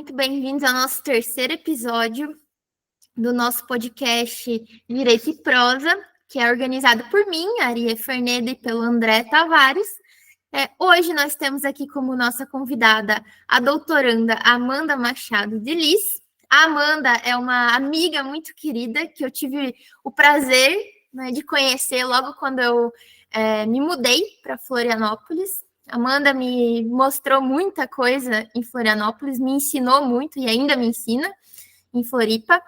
muito bem-vindos ao nosso terceiro episódio do nosso podcast Direito e Prosa, que é organizado por mim, Aria Ferneda, e pelo André Tavares. Hoje nós temos aqui como nossa convidada a doutoranda Amanda Machado de Lis. A Amanda é uma amiga muito querida que eu tive o prazer, de conhecer logo quando eu me mudei para Florianópolis. Amanda me mostrou muita coisa em Florianópolis, me ensinou muito e ainda me ensina em Floripa.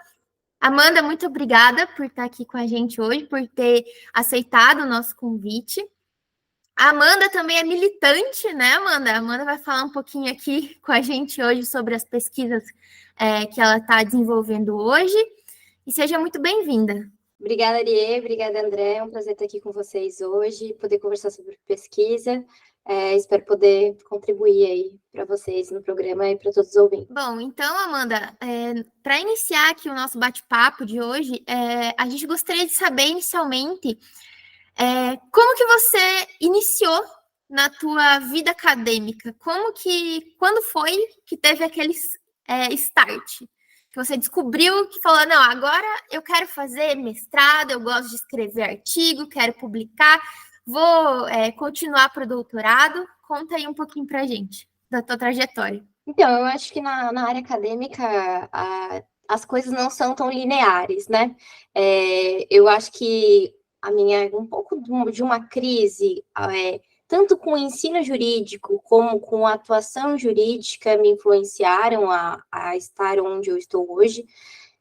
Amanda, muito obrigada por estar aqui com a gente hoje, por ter aceitado o nosso convite. A Amanda também é militante, né, Amanda? A Amanda vai falar um pouquinho aqui com a gente hoje sobre as pesquisas que ela está desenvolvendo hoje. E seja muito bem-vinda. Obrigada, Arie. Obrigada, André. É um prazer estar aqui com vocês hoje, poder conversar sobre pesquisa. Espero poder contribuir aí para vocês no programa e para todos os ouvintes. Bom, então, Amanda, para iniciar aqui o nosso bate-papo de hoje, a gente gostaria de saber inicialmente como que você iniciou na tua vida acadêmica? Quando foi que teve aquele start? Que você descobriu que falou, não, agora eu quero fazer mestrado, eu gosto de escrever artigo, quero publicar, vou continuar para o doutorado. Conta aí um pouquinho para a gente da tua trajetória. Então, eu acho que na área acadêmica as coisas não são tão lineares, né? Eu acho que um pouco de uma crise, tanto com o ensino jurídico como com a atuação jurídica, me influenciaram a estar onde eu estou hoje.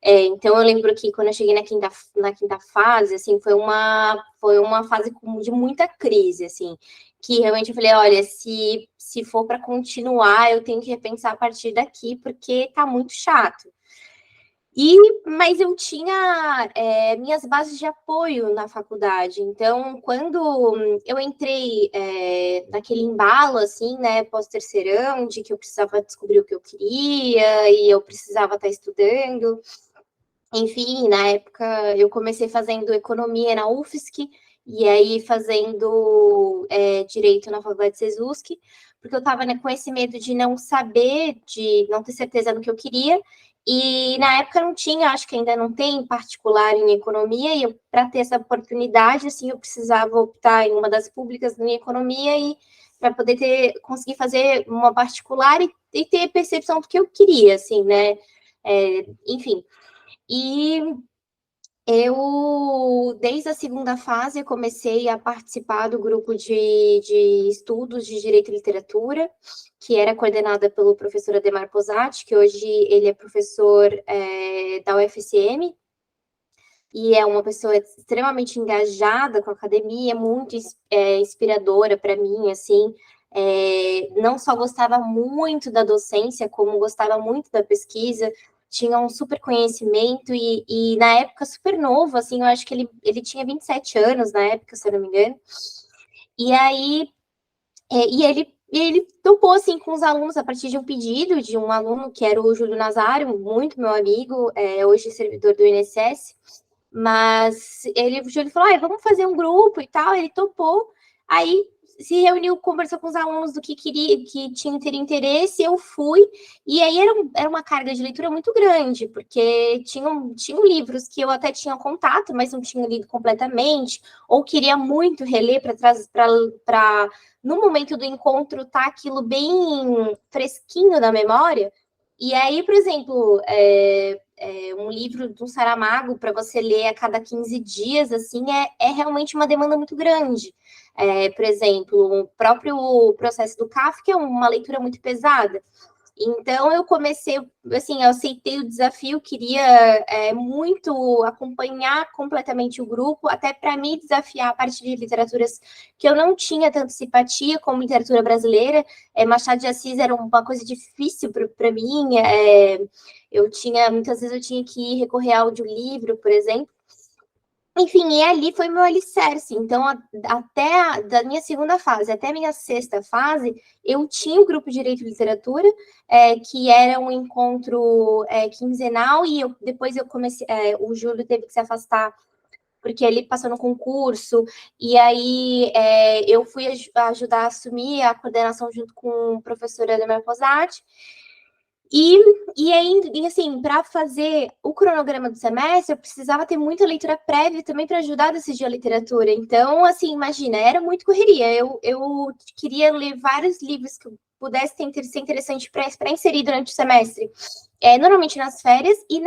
Então, eu lembro que quando eu cheguei na quinta fase, assim, foi uma fase de muita crise, assim, que realmente eu falei, olha, se for para continuar, eu tenho que repensar a partir daqui, porque tá muito chato. Mas eu tinha minhas bases de apoio na faculdade, então, quando eu entrei naquele embalo, assim, né, pós-terceirão, de que eu precisava descobrir o que eu queria, e eu precisava estar estudando. Enfim, na época eu comecei fazendo economia na UFSC e aí fazendo direito na Faculdade Sesusc, porque eu estava, né, com esse medo de não saber, de não ter certeza do que eu queria. E na época não tinha, acho que ainda não tem particular em economia, e para ter essa oportunidade, assim, eu precisava optar em uma das públicas em economia e para poder conseguir fazer uma particular e ter percepção do que eu queria, assim, né? Enfim. E eu, desde a segunda fase, comecei a participar do grupo de estudos de Direito e Literatura, que era coordenada pelo professor Ademar Posati, que hoje ele é professor da UFSM, e é uma pessoa extremamente engajada com a academia, muito inspiradora para mim, assim, não só gostava muito da docência, como gostava muito da pesquisa, tinha um super conhecimento e na época super novo, assim, eu acho que ele tinha 27 anos na época, se eu não me engano. E aí, ele topou, assim, com os alunos, a partir de um pedido de um aluno, que era o Júlio Nazário, muito meu amigo, hoje servidor do INSS, mas o Júlio falou, vamos fazer um grupo e tal, ele topou, aí se reuniu, conversou com os alunos do que queria, que tinham ter interesse, eu fui, e aí era uma carga de leitura muito grande, porque tinham livros que eu até tinha contato, mas não tinha lido completamente, ou queria muito reler para no momento do encontro tá aquilo bem fresquinho na memória. E aí, por exemplo, um livro do Saramago para você ler a cada 15 dias, assim, é realmente uma demanda muito grande. Por exemplo, o próprio processo do Kafka é uma leitura muito pesada. Então, eu comecei, assim, eu aceitei o desafio, queria muito acompanhar completamente o grupo, até para me desafiar a partir de literaturas que eu não tinha tanta simpatia, como literatura brasileira. Machado de Assis era uma coisa difícil para mim, muitas vezes eu tinha que recorrer a audiolivro, por exemplo. Enfim, e ali foi meu alicerce. Então, da minha segunda fase até a minha sexta fase, eu tinha o grupo de Direito e Literatura, que era um encontro quinzenal, e depois eu comecei, o Júlio teve que se afastar, porque ele passou no concurso, e aí eu fui ajudar a assumir a coordenação junto com o professor Ademar Posati. E assim, para fazer o cronograma do semestre, eu precisava ter muita leitura prévia também para ajudar a decidir a literatura. Então, assim, imagina, era muito correria. Eu queria ler vários livros que pudesse ser interessante para inserir durante o semestre. Normalmente nas férias e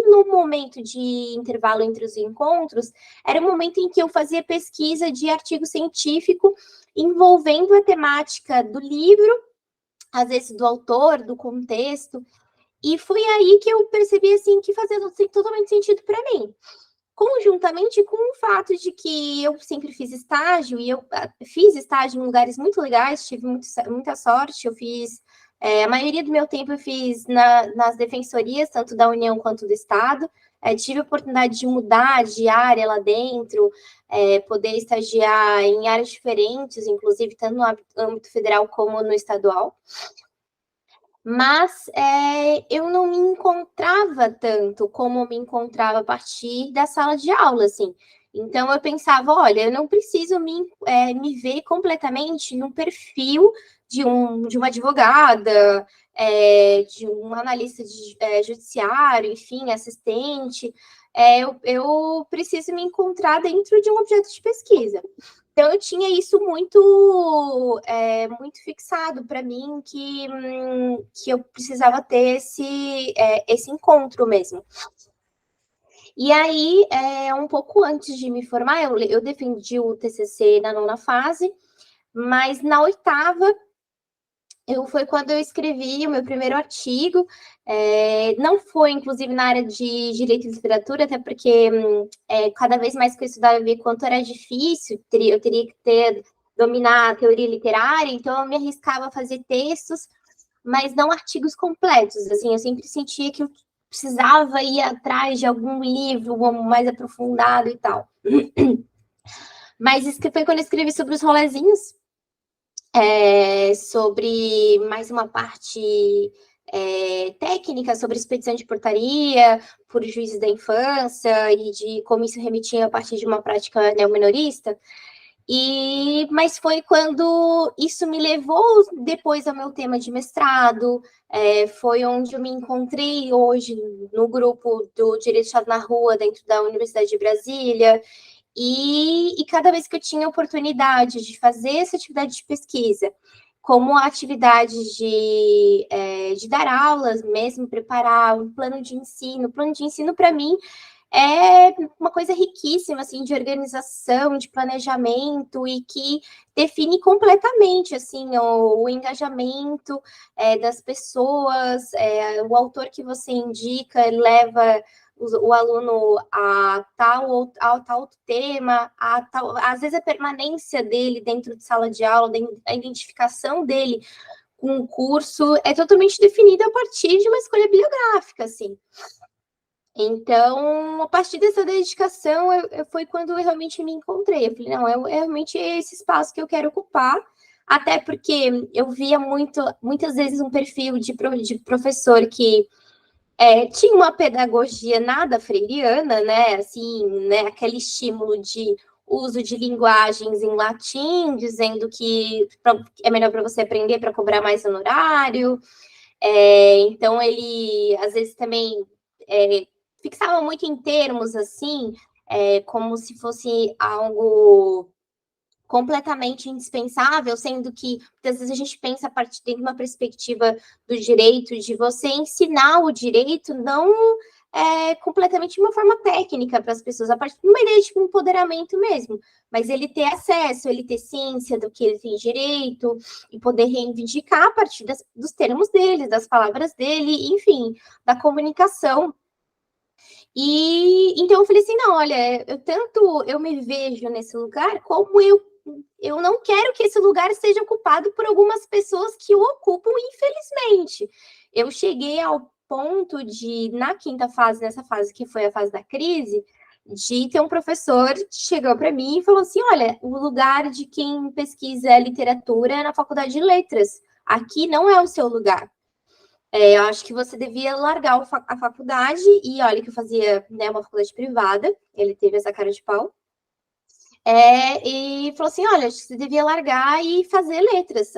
no momento de intervalo entre os encontros, era o momento em que eu fazia pesquisa de artigo científico envolvendo a temática do livro, às vezes do autor, do contexto, e foi aí que eu percebi, assim, que fazia totalmente sentido para mim. Conjuntamente com o fato de que eu sempre fiz estágio, e eu fiz estágio em lugares muito legais, tive muita sorte, eu fiz... a maioria do meu tempo eu fiz nas defensorias, tanto da União quanto do Estado. Tive a oportunidade de mudar de área lá dentro, poder estagiar em áreas diferentes, inclusive tanto no âmbito federal como no estadual. Mas eu não me encontrava tanto como me encontrava a partir da sala de aula, assim. Então, eu pensava, olha, eu não preciso me ver completamente no perfil de uma advogada, de um analista judiciário, enfim, assistente. Eu preciso me encontrar dentro de um objeto de pesquisa. Então, eu tinha isso muito fixado para mim, que eu precisava ter esse encontro mesmo. E aí, um pouco antes de me formar, eu defendi o TCC na 9ª fase, mas na 8ª, foi quando eu escrevi o meu primeiro artigo. Não foi, inclusive, na área de Direito e Literatura, até porque cada vez mais que eu estudava, eu vi quanto era difícil, eu teria que dominar a teoria literária, então eu me arriscava a fazer textos, mas não artigos completos. Assim, eu sempre sentia que eu precisava ir atrás de algum livro mais aprofundado e tal. Mas isso foi quando eu escrevi sobre os rolezinhos, sobre mais uma parte técnica, sobre expedição de portaria por juízes da infância e de como isso remetia a partir de uma prática neominorista. Mas foi quando isso me levou depois ao meu tema de mestrado, foi onde eu me encontrei hoje no grupo do Direito Estado na Rua, dentro da Universidade de Brasília. E cada vez que eu tinha oportunidade de fazer essa atividade de pesquisa, como a atividade de dar aulas mesmo, preparar um plano de ensino. O plano de ensino, para mim, é uma coisa riquíssima, assim, de organização, de planejamento, e que define completamente, assim, o engajamento das pessoas. O autor que você indica leva o aluno a tal tema, às vezes a permanência dele dentro de sala de aula, a identificação dele com o curso é totalmente definida a partir de uma escolha bibliográfica, assim. Então, a partir dessa dedicação, foi quando eu realmente me encontrei. Eu falei, não, é realmente esse espaço que eu quero ocupar, até porque eu via muitas vezes um perfil de professor que tinha uma pedagogia nada freiriana, né? Assim, né? Aquele estímulo de uso de linguagens em latim, dizendo que é melhor para você aprender para cobrar mais honorário. Então, ele, às vezes, também fixava muito em termos, assim, como se fosse algo completamente indispensável, sendo que muitas vezes a gente pensa a partir de uma perspectiva do direito, de você ensinar o direito, não completamente de uma forma técnica para as pessoas, a partir de uma ideia de empoderamento mesmo, mas ele ter acesso, ele ter ciência do que ele tem direito, e poder reivindicar a partir dos termos dele, das palavras dele, enfim, da comunicação. E então eu falei assim, não, olha, eu me vejo nesse lugar, como eu não quero que esse lugar seja ocupado por algumas pessoas que o ocupam, infelizmente. Eu cheguei ao ponto de, na 5ª fase, nessa fase que foi a fase da crise, de ter um professor que chegou para mim e falou assim, olha, o lugar de quem pesquisa literatura é na Faculdade de Letras. Aqui não é o seu lugar. Eu acho que você devia largar a faculdade, e olha que eu fazia, né, uma faculdade privada, ele teve essa cara de pau. E falou assim, olha, acho que você devia largar e fazer letras.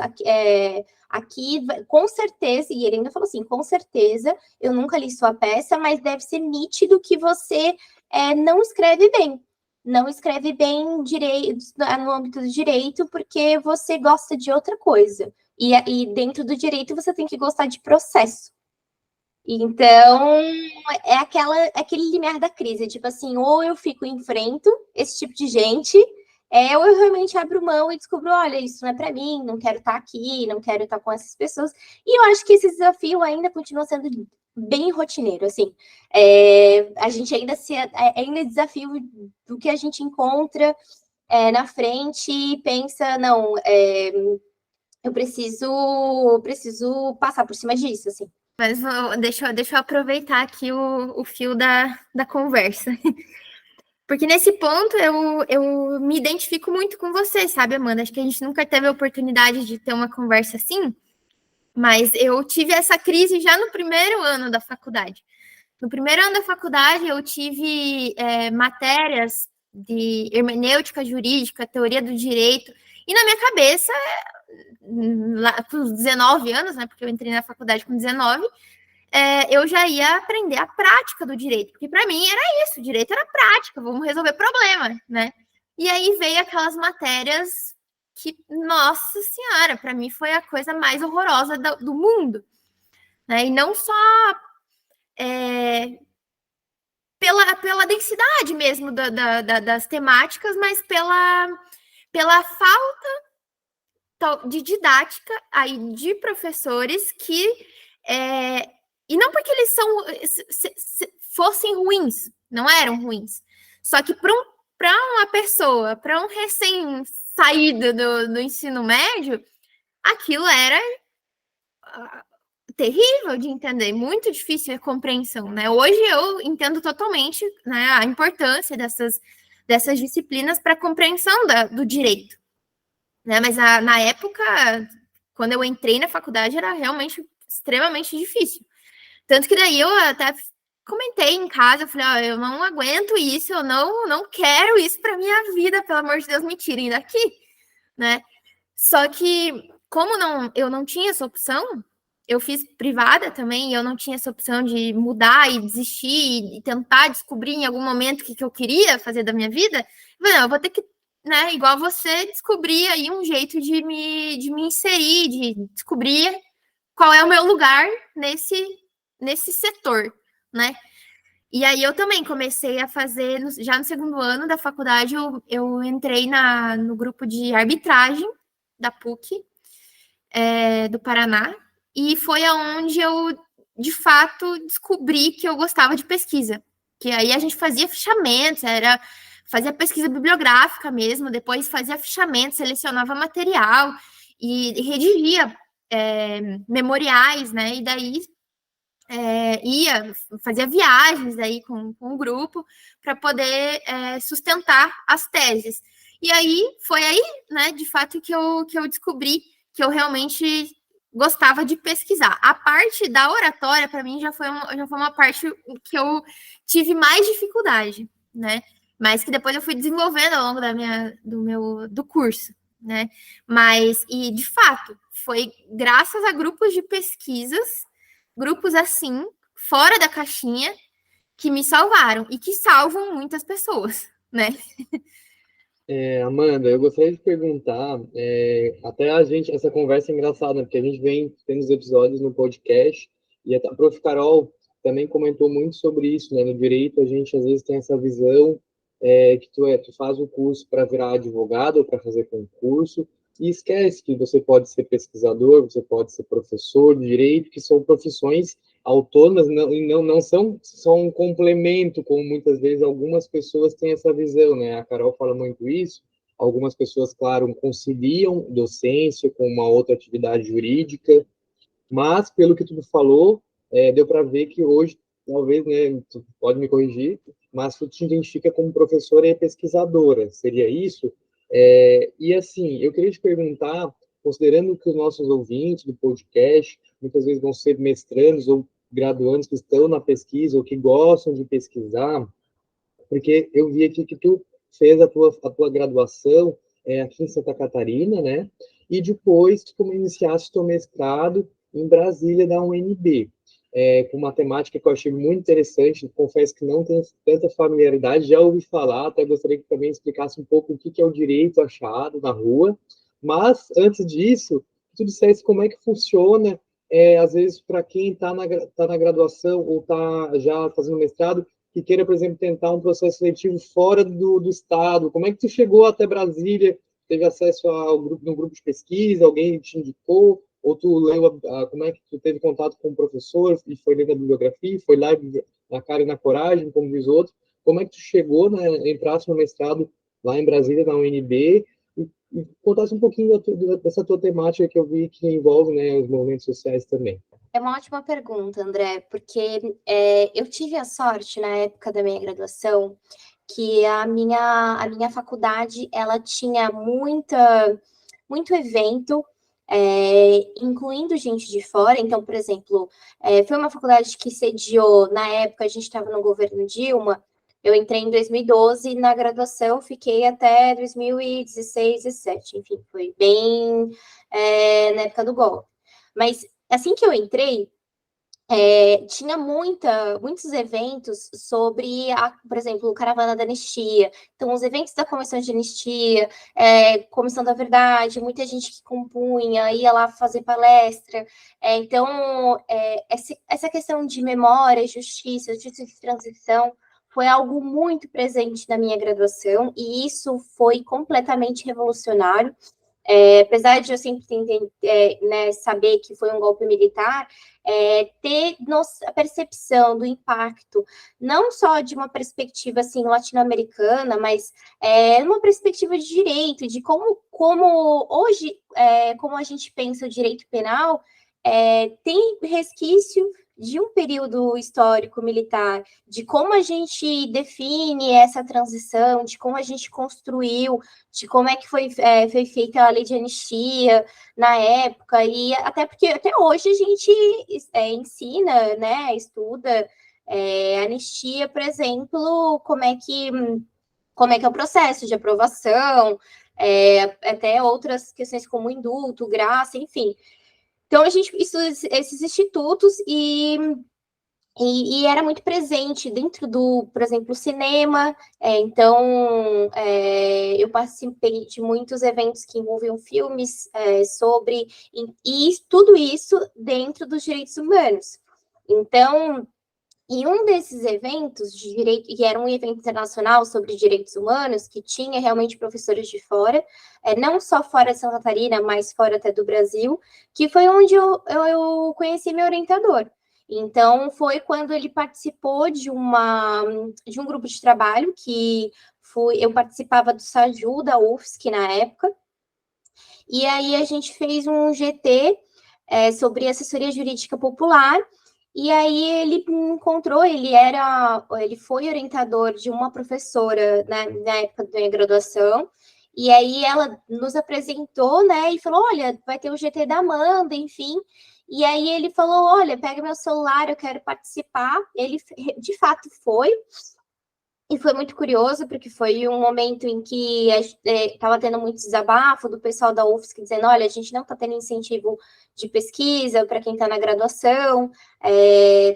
Aqui, com certeza, e ele ainda falou assim, com certeza, eu nunca li sua peça, mas deve ser nítido que você não escreve bem. Não escreve bem direito, no âmbito do direito, porque você gosta de outra coisa. E dentro do direito você tem que gostar de processo. Então, aquele limiar da crise, tipo assim, ou eu fico e enfrento esse tipo de gente, ou eu realmente abro mão e descubro, olha, isso não é para mim, não quero estar aqui, não quero estar com essas pessoas. E eu acho que esse desafio ainda continua sendo bem rotineiro, assim. A gente ainda é desafio do que a gente encontra na frente e pensa, não, eu preciso passar por cima disso, assim. Mas deixa eu aproveitar aqui o fio da conversa. Porque nesse ponto eu me identifico muito com você, sabe, Amanda? Acho que a gente nunca teve a oportunidade de ter uma conversa assim, mas eu tive essa crise já no primeiro ano da faculdade. No primeiro ano da faculdade, eu tive matérias de hermenêutica jurídica, teoria do direito, e na minha cabeça, lá com 19 anos, né, porque eu entrei na faculdade com 19, eu já ia aprender a prática do direito, porque para mim era isso, direito era prática, vamos resolver problema, né? E aí veio aquelas matérias que, nossa senhora, para mim foi a coisa mais horrorosa do mundo, né? E não só pela densidade mesmo das temáticas, mas pela falta de didática aí de professores que e não porque eles fossem ruins, não eram ruins. Só que para uma pessoa, para um recém-saído do ensino médio, aquilo era terrível de entender, muito difícil a compreensão, né? Hoje eu entendo totalmente, né, a importância dessas disciplinas para a compreensão do direito, né? Mas na época, quando eu entrei na faculdade, era realmente extremamente difícil. Tanto que daí eu até comentei em casa, eu falei, ó, eu não aguento isso, eu não quero isso para minha vida, pelo amor de Deus, me tirem daqui, né? Só que, como eu não tinha essa opção, eu fiz privada também, e eu não tinha essa opção de mudar e desistir e tentar descobrir em algum momento o que eu queria fazer da minha vida. Eu vou ter que, né, igual você, descobrir aí um jeito de me inserir, de descobrir qual é o meu lugar nesse setor, né? E aí eu também comecei a fazer, já no segundo ano da faculdade, eu entrei no grupo de arbitragem da PUC, do Paraná, e foi aonde eu, de fato, descobri que eu gostava de pesquisa. Que aí a gente fazia fichamentos, fazia pesquisa bibliográfica mesmo, depois fazia fichamento, selecionava material e redigia memoriais, né? E daí fazia viagens aí com o grupo para poder sustentar as teses. E aí foi aí, né, de fato, que eu descobri que eu realmente gostava de pesquisar. A parte da oratória, para mim, já foi uma parte que eu tive mais dificuldade, né? Mas que depois eu fui desenvolvendo ao longo do curso, né? Mas, e de fato, foi graças a grupos de pesquisas, grupos assim, fora da caixinha, que me salvaram e que salvam muitas pessoas, né? Amanda, eu gostaria de perguntar, até a gente, essa conversa é engraçada, né, porque a gente vem tendo os episódios no podcast, e a Prof. Carol também comentou muito sobre isso, né? No direito, a gente às vezes tem essa visão que tu faz o curso para virar advogado ou para fazer concurso, e esquece que você pode ser pesquisador, você pode ser professor de direito, que são profissões autônomas, não são um complemento, como muitas vezes algumas pessoas têm essa visão, né? A Carol fala muito isso. Algumas pessoas, claro, conciliam docência com uma outra atividade jurídica, mas, pelo que tu falou, deu para ver que hoje, talvez, né, tu pode me corrigir, mas tu te identifica como professora e pesquisadora, seria isso? E assim, eu queria te perguntar, considerando que os nossos ouvintes do podcast muitas vezes vão ser mestrandos ou graduandos que estão na pesquisa ou que gostam de pesquisar, porque eu vi aqui que tu fez a tua graduação aqui em Santa Catarina, né? E depois tu iniciaste teu mestrado em Brasília, da UNB, com uma temática que eu achei muito interessante. Confesso que não tenho tanta familiaridade, já ouvi falar, até gostaria que também explicasse um pouco o que é o direito achado na rua. Mas, antes disso, tu dissesse como é que funciona, às vezes, para quem está na graduação ou está já fazendo mestrado, que queira, por exemplo, tentar um processo seletivo fora do estado. Como é que tu chegou até Brasília? Teve acesso ao grupo de pesquisa? Alguém te indicou? Ou tu leu, como é que tu teve contato com o professor e foi lendo a bibliografia, foi lá na cara e na coragem, como diz outro? Como é que tu chegou, né, entraste no mestrado lá em Brasília, na UNB, e contasse um pouquinho dessa tua temática que eu vi que envolve, né, os movimentos sociais também. É uma ótima pergunta, André, porque eu tive a sorte, na época da minha graduação, que a minha faculdade, ela tinha muito evento, incluindo gente de fora. Então, por exemplo, foi uma faculdade que sediou, na época a gente estava no governo Dilma, eu entrei em 2012, na graduação fiquei até 2016, 2017, enfim, foi bem na época do golpe. Mas assim que eu entrei, tinha muitos eventos sobre, por exemplo, Caravana da Anistia. Então, os eventos da Comissão de Anistia, Comissão da Verdade, muita gente que compunha, ia lá fazer palestra. Então, essa questão de memória, justiça de transição, foi algo muito presente na minha graduação, e isso foi completamente revolucionário. Apesar de eu sempre saber que foi um golpe militar, ter a percepção do impacto, não só de uma perspectiva assim, latino-americana, mas uma perspectiva de direito, de como hoje, como a gente pensa o direito penal, tem resquício de um período histórico militar, de como a gente define essa transição, de como a gente construiu, de como é que foi feita a lei de anistia na época, e até porque até hoje a gente ensina, né, estuda anistia, por exemplo, como é que é o processo de aprovação, até outras questões como indulto, graça, enfim. Então, a gente estuda esses institutos e era muito presente dentro do, por exemplo, cinema. Então, eu participei de muitos eventos que envolviam filmes sobre... E tudo isso dentro dos direitos humanos. Então, e um desses eventos de direito, que era um evento internacional sobre direitos humanos, que tinha realmente professores de fora, não só fora de Santa Catarina, mas fora até do Brasil, que foi onde eu conheci meu orientador. Então, foi quando ele participou de um grupo de trabalho, que eu participava do SAJU, da UFSC na época, e aí a gente fez um GT sobre assessoria jurídica popular. E aí ele me encontrou, ele foi orientador de uma professora, né, na época da minha graduação, e aí ela nos apresentou, né, e falou, olha, vai ter o GT da Amanda, enfim, e aí ele falou, olha, pega meu celular, eu quero participar. Ele, de fato, foi, e foi muito curioso, porque foi um momento em que estava tendo muito desabafo do pessoal da UFSC, dizendo, olha, a gente não está tendo incentivo de pesquisa para quem está na graduação,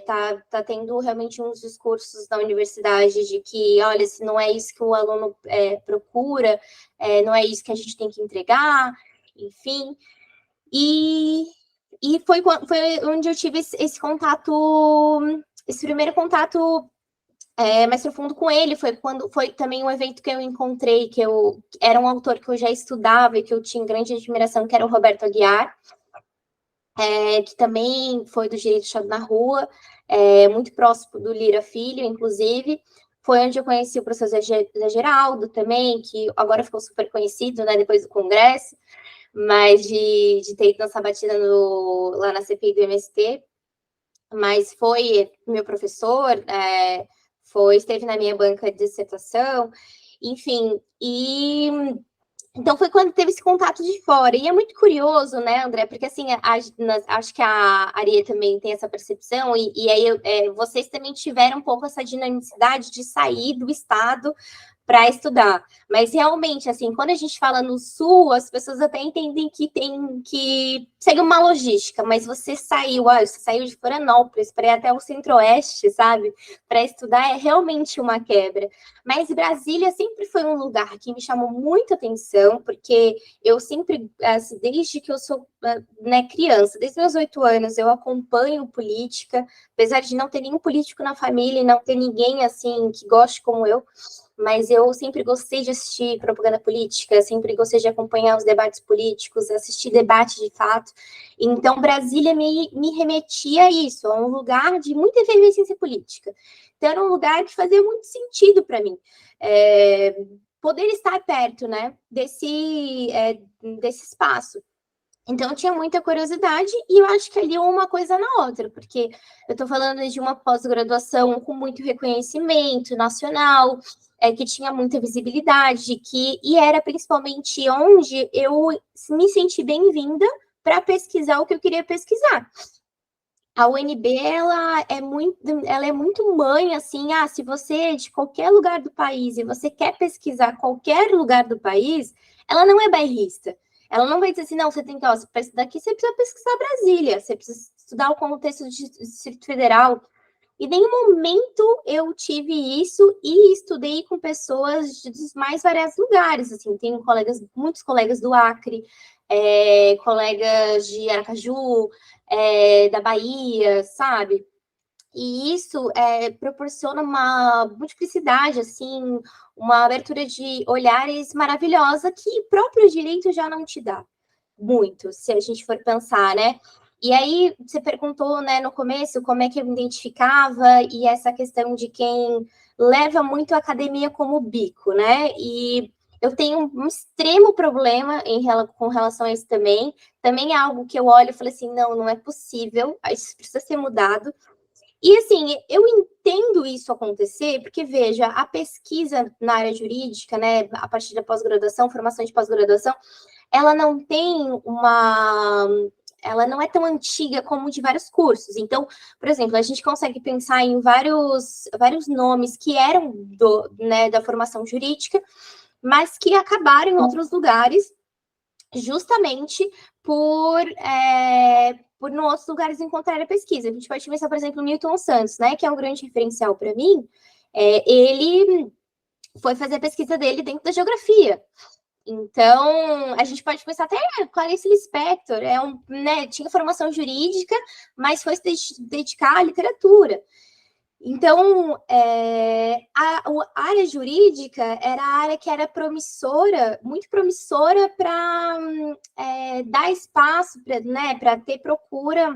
tá tendo realmente uns discursos na universidade de que, olha, se não é isso que o aluno procura, não é isso que a gente tem que entregar, enfim. E foi onde eu tive esse contato, esse primeiro contato mais profundo com ele. Foi também um evento que eu encontrei, que era um autor que eu já estudava e que eu tinha grande admiração, que era o Roberto Aguiar, que também foi do Direito Achado na Rua, muito próximo do Lira Filho, inclusive. Foi onde eu conheci o professor Zé Geraldo também, que agora ficou super conhecido, né, depois do Congresso, mas de ter ido na sabatina lá na CPI do MST, mas foi meu professor, esteve na minha banca de dissertação, enfim, e então foi quando teve esse contato de fora. E é muito curioso, né, André, porque assim, acho que a Aria também tem essa percepção, e aí vocês também tiveram um pouco essa dinamicidade de sair do estado para estudar. Mas realmente, assim, quando a gente fala no Sul, as pessoas até entendem que tem que segue uma logística, mas você saiu de Florianópolis para ir até o Centro-Oeste, sabe? Para estudar é realmente uma quebra. Mas Brasília sempre foi um lugar que me chamou muita atenção, porque eu sempre, assim, desde que eu sou, né, criança, desde meus 8 anos, eu acompanho política, apesar de não ter nenhum político na família e não ter ninguém, assim, que goste como eu, mas eu sempre gostei de assistir propaganda política, sempre gostei de acompanhar os debates políticos, assistir debate de fato. Então, Brasília me remetia a isso, a um lugar de muita efervescência política. Então, era um lugar que fazia muito sentido para mim. Poder estar perto, né, desse espaço. Então, eu tinha muita curiosidade e eu acho que ali uma coisa na outra, porque eu estou falando de uma pós-graduação com muito reconhecimento nacional, que tinha muita visibilidade, e era principalmente onde eu me senti bem-vinda para pesquisar o que eu queria pesquisar. A UNB, ela é muito mãe, assim, se você é de qualquer lugar do país e você quer pesquisar qualquer lugar do país, ela não é bairrista. Ela não vai dizer assim, não, você tem que, daqui você precisa pesquisar Brasília, você precisa estudar o contexto do Distrito Federal. E em nenhum momento eu tive isso e estudei com pessoas dos mais variados lugares, assim, tenho muitos colegas do Acre, colegas de Aracaju, da Bahia, sabe? E isso proporciona uma multiplicidade, assim, uma abertura de olhares maravilhosa que o próprio direito já não te dá muito, se a gente for pensar, né? E aí, você perguntou, né, no começo, como é que eu me identificava e essa questão de quem leva muito a academia como bico, né? E eu tenho um extremo problema com relação a isso também. Também é algo que eu olho e falo assim, não é possível, isso precisa ser mudado. E, assim, eu entendo isso acontecer, porque, veja, a pesquisa na área jurídica, né, a partir da pós-graduação, formação de pós-graduação, ela não é tão antiga como de vários cursos. Então, por exemplo, a gente consegue pensar em vários nomes que eram da formação jurídica, mas que acabaram em outros lugares, justamente por em outros lugares encontrar a pesquisa. A gente pode pensar, por exemplo, o Milton Santos, né, que é um grande referencial para mim. Ele foi fazer a pesquisa dele dentro da geografia. Então, a gente pode pensar até Clarice Lispector, tinha formação jurídica, mas foi se dedicar à literatura. Então, a área jurídica era a área que era promissora, muito promissora para dar espaço para ter procura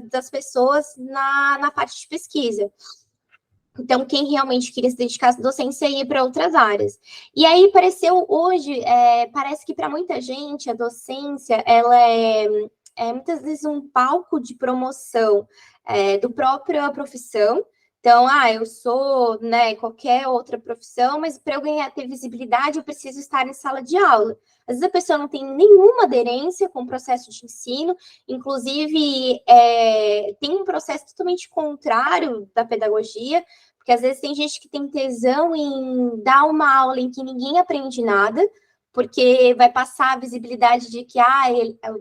das pessoas na parte de pesquisa. Então, quem realmente queria se dedicar à docência ia para outras áreas. E aí, hoje, parece que para muita gente, a docência, ela é muitas vezes um palco de promoção do própria profissão. Então, eu sou, qualquer outra profissão, mas para eu ter visibilidade, eu preciso estar em sala de aula. Às vezes a pessoa não tem nenhuma aderência com o processo de ensino, inclusive tem um processo totalmente contrário da pedagogia, porque às vezes tem gente que tem tesão em dar uma aula em que ninguém aprende nada, porque vai passar a visibilidade de que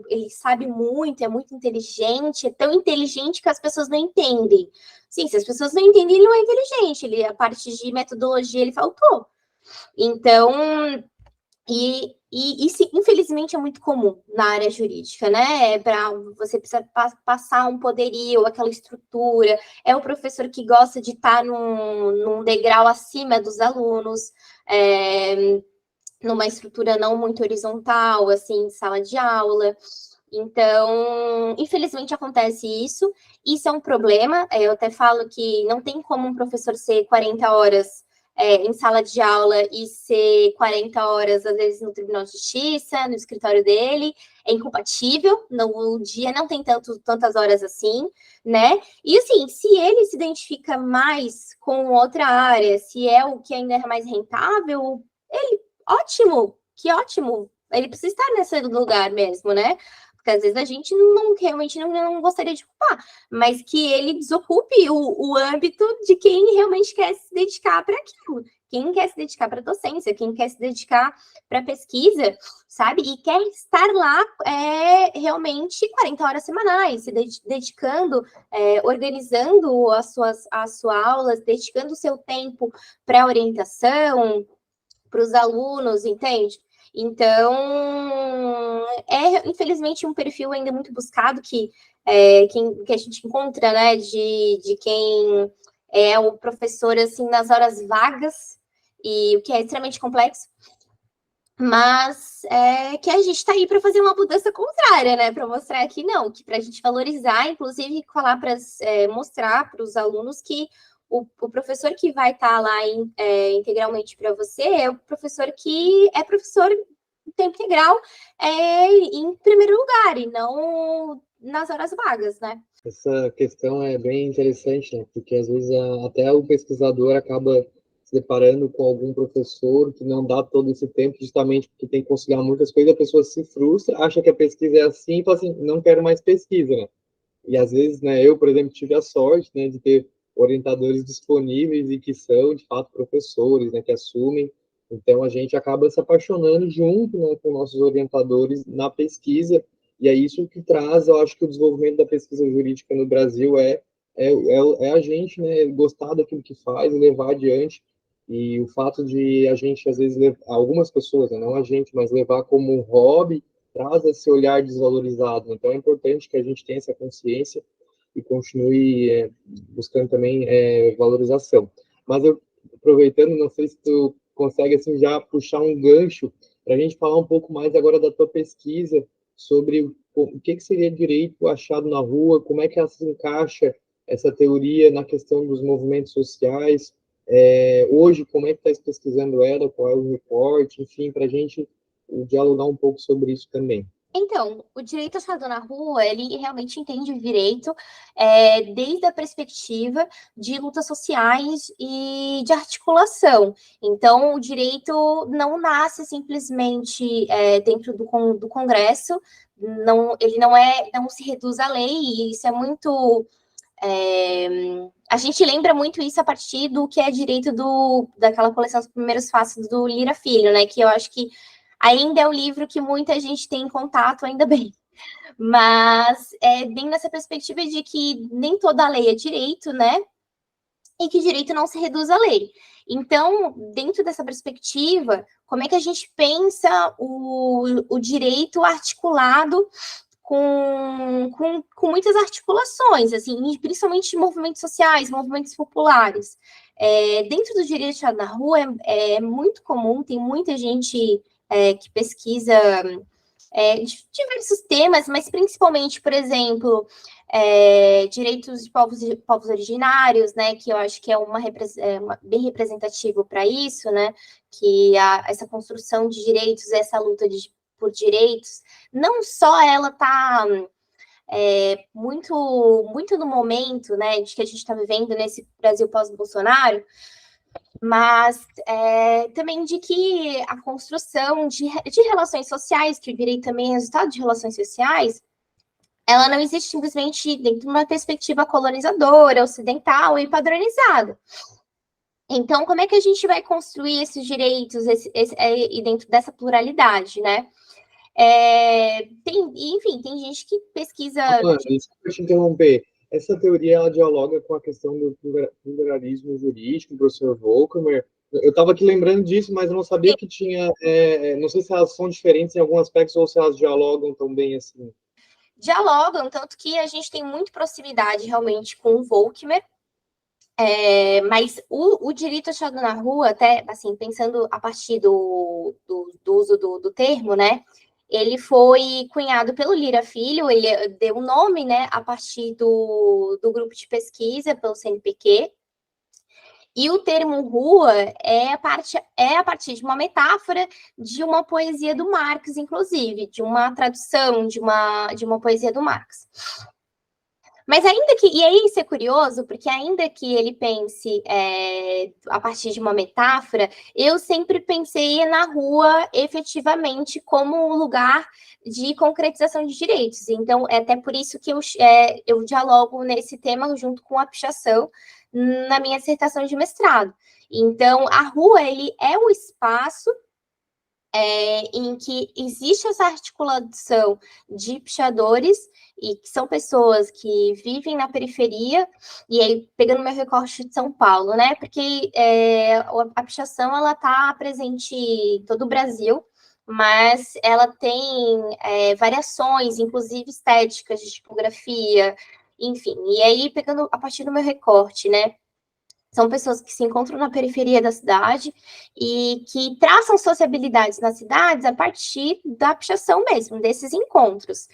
ele sabe muito, é muito inteligente, é tão inteligente que as pessoas não entendem. Sim, se as pessoas não entendem, ele não é inteligente, a parte de metodologia ele faltou. Então, isso, infelizmente, é muito comum na área jurídica, né? Você precisa passar um poderio, aquela estrutura. É o professor que gosta de estar num degrau acima dos alunos, numa estrutura não muito horizontal, assim, sala de aula. Então, infelizmente acontece isso. Isso é um problema. Eu até falo que não tem como um professor ser 40 horas em sala de aula e ser 40 horas, às vezes, no Tribunal de Justiça, no escritório dele. É incompatível. No dia não tem tantas horas assim, né? E, assim, se ele se identifica mais com outra área, se é o que ainda é mais rentável, ótimo, que ótimo. Ele precisa estar nesse lugar mesmo, né? porque às vezes a gente realmente não gostaria de ocupar, mas que ele desocupe o âmbito de quem realmente quer se dedicar para aquilo, quem quer se dedicar para a docência, quem quer se dedicar para a pesquisa, sabe? E quer estar lá realmente 40 horas semanais, se dedicando, organizando as suas aulas, dedicando o seu tempo para orientação, para os alunos, entende? Então, infelizmente um perfil ainda muito buscado que a gente encontra, né, de quem é o professor, assim, nas horas vagas, e o que é extremamente complexo, mas que a gente está aí para fazer uma mudança contrária, né, para mostrar que não, que para a gente valorizar, inclusive falar para mostrar para os alunos que o professor que vai estar lá integralmente para você é o professor que é professor em tempo integral em primeiro lugar, e não nas horas vagas, né? Essa questão é bem interessante, né? Porque às vezes até o pesquisador acaba se deparando com algum professor que não dá todo esse tempo, justamente porque tem que conciliar muitas coisas, a pessoa se frustra, acha que a pesquisa é assim e fala assim, não quero mais pesquisa, né? E às vezes, né, eu, por exemplo, tive a sorte, né, de ter orientadores disponíveis e que são, de fato, professores, né, que assumem. Então, a gente acaba se apaixonando junto, né, com nossos orientadores na pesquisa, e é isso que traz, eu acho que o desenvolvimento da pesquisa jurídica no Brasil é a gente, né, gostar daquilo que faz e levar adiante. E o fato de a gente, às vezes, algumas pessoas, né, não a gente, mas levar como um hobby, traz esse olhar desvalorizado. Então, é importante que a gente tenha essa consciência e continue buscando também valorização. Mas eu, aproveitando, não sei se tu consegue assim já puxar um gancho para a gente falar um pouco mais agora da tua pesquisa sobre o que seria direito achado na rua, como é que ela se encaixa essa teoria na questão dos movimentos sociais. Hoje, como é que está pesquisando ela, qual é o reporte, enfim, para a gente dialogar um pouco sobre isso também. Então, o direito achado na rua, ele realmente entende o direito desde a perspectiva de lutas sociais e de articulação. Então, o direito não nasce simplesmente dentro do Congresso, ele não se reduz à lei, e isso é muito... a gente lembra muito isso a partir do que é direito daquela coleção dos primeiros passos do Lira Filho, né? Que eu acho que ainda é o livro que muita gente tem em contato, ainda bem. Mas bem nessa perspectiva de que nem toda lei é direito, né? E que direito não se reduz à lei. Então, dentro dessa perspectiva, como é que a gente pensa o direito articulado com muitas articulações, assim, principalmente de movimentos sociais, movimentos populares. Dentro do direito na rua é muito comum, tem muita gente que pesquisa diversos temas, mas principalmente, por exemplo, direitos de povos originários, né, que eu acho que é bem representativo para isso, né, que essa construção de direitos, essa luta por direitos, não só ela está muito no momento, né, de que a gente está vivendo nesse Brasil pós-Bolsonaro, mas também de que a construção de relações sociais, que o direito também é resultado de relações sociais, ela não existe simplesmente dentro de uma perspectiva colonizadora, ocidental e padronizada. Então, como é que a gente vai construir esses direitos e dentro dessa pluralidade, né? Tem gente que pesquisa... Desculpa te interromper. Essa teoria, ela dialoga com a questão do pluralismo jurídico, do professor Volkmer. Eu estava aqui lembrando disso, mas eu não sabia que tinha... não sei se elas são diferentes em alguns aspectos ou se elas dialogam também assim. Dialogam, tanto que a gente tem muita proximidade realmente com o Volkmer, mas o direito achado na rua, até assim, pensando a partir do uso do termo, né? Ele foi cunhado pelo Lira Filho, ele deu o nome, né, a partir do grupo de pesquisa, pelo CNPq. E o termo rua é a partir de uma metáfora de uma poesia do Marx, inclusive, de uma tradução de uma poesia do Marx. Mas ainda que, e aí isso é curioso, porque ainda que ele pense a partir de uma metáfora, eu sempre pensei na rua efetivamente como um lugar de concretização de direitos. Então, é até por isso que eu dialogo nesse tema junto com a pichação na minha dissertação de mestrado. Então, a rua, ele é o espaço em que existe essa articulação de pichadores, e que são pessoas que vivem na periferia, e aí, pegando meu recorte de São Paulo, né? Porque a pichação, ela está presente em todo o Brasil, mas ela tem variações, inclusive estéticas, de tipografia, enfim. E aí, pegando a partir do meu recorte, né? São pessoas que se encontram na periferia da cidade e que traçam sociabilidades nas cidades a partir da pichação mesmo, desses encontros.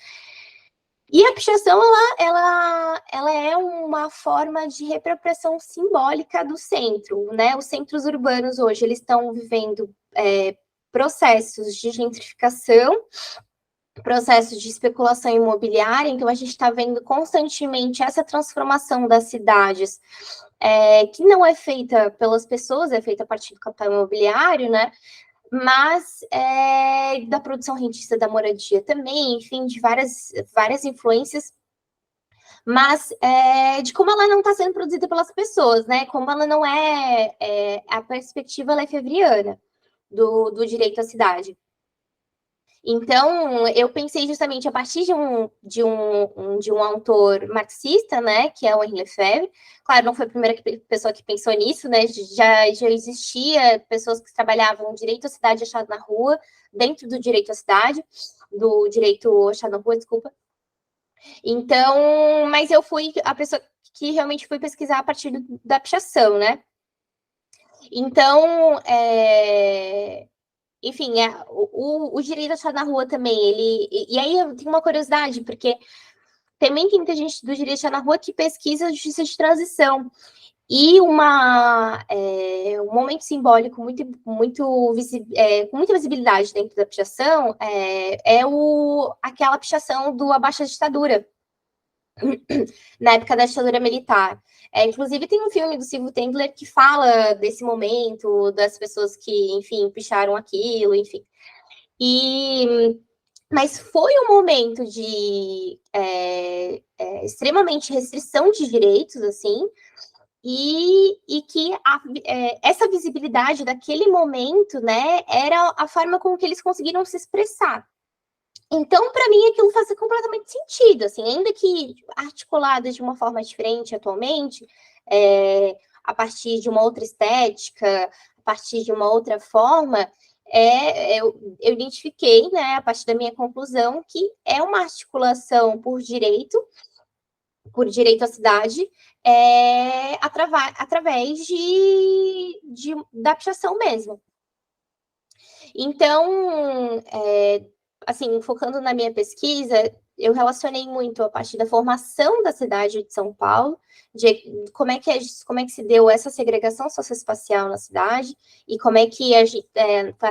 E a pichação, ela é uma forma de reapropriação simbólica do centro, né? Os centros urbanos hoje, eles estão vivendo processos de gentrificação, processos de especulação imobiliária, então a gente está vendo constantemente essa transformação das cidades, que não é feita pelas pessoas, é feita a partir do capital imobiliário, né? Mas da produção rentista da moradia também, enfim, de várias influências, mas de como ela não está sendo produzida pelas pessoas, né? Como ela não a perspectiva ela é fevriana do direito à cidade. Então, eu pensei justamente a partir de um autor marxista, né, que é o Henri Lefebvre. Claro, não foi a primeira pessoa que pensou nisso, né, já existia pessoas que trabalhavam direito à cidade achado na rua, dentro do direito à cidade, do direito achado na rua, desculpa. Então, mas eu fui a pessoa que realmente fui pesquisar a partir da pichação, né. Então, enfim, o direito achado na rua também, e aí eu tenho uma curiosidade, porque também tem muita gente do direito achado na rua que pesquisa a justiça de transição. E um momento simbólico com muita visibilidade dentro da pichação aquela pichação do Abaixo a Ditadura, na época da ditadura militar. Inclusive, tem um filme do Silvio Tendler que fala desse momento, das pessoas que, enfim, picharam aquilo, enfim. Mas foi um momento de extremamente restrição de direitos, assim, e que essa visibilidade daquele momento, né, era a forma com que eles conseguiram se expressar. Então, para mim, aquilo faz completamente sentido, assim, ainda que articulado de uma forma diferente atualmente, a partir de uma outra estética, a partir de uma outra forma, eu identifiquei, né, a partir da minha conclusão, que é uma articulação por direito à cidade, através da pichação mesmo. Então, assim, focando na minha pesquisa, eu relacionei muito a partir da formação da cidade de São Paulo, de como é que se deu essa segregação socioespacial na cidade, e como é que a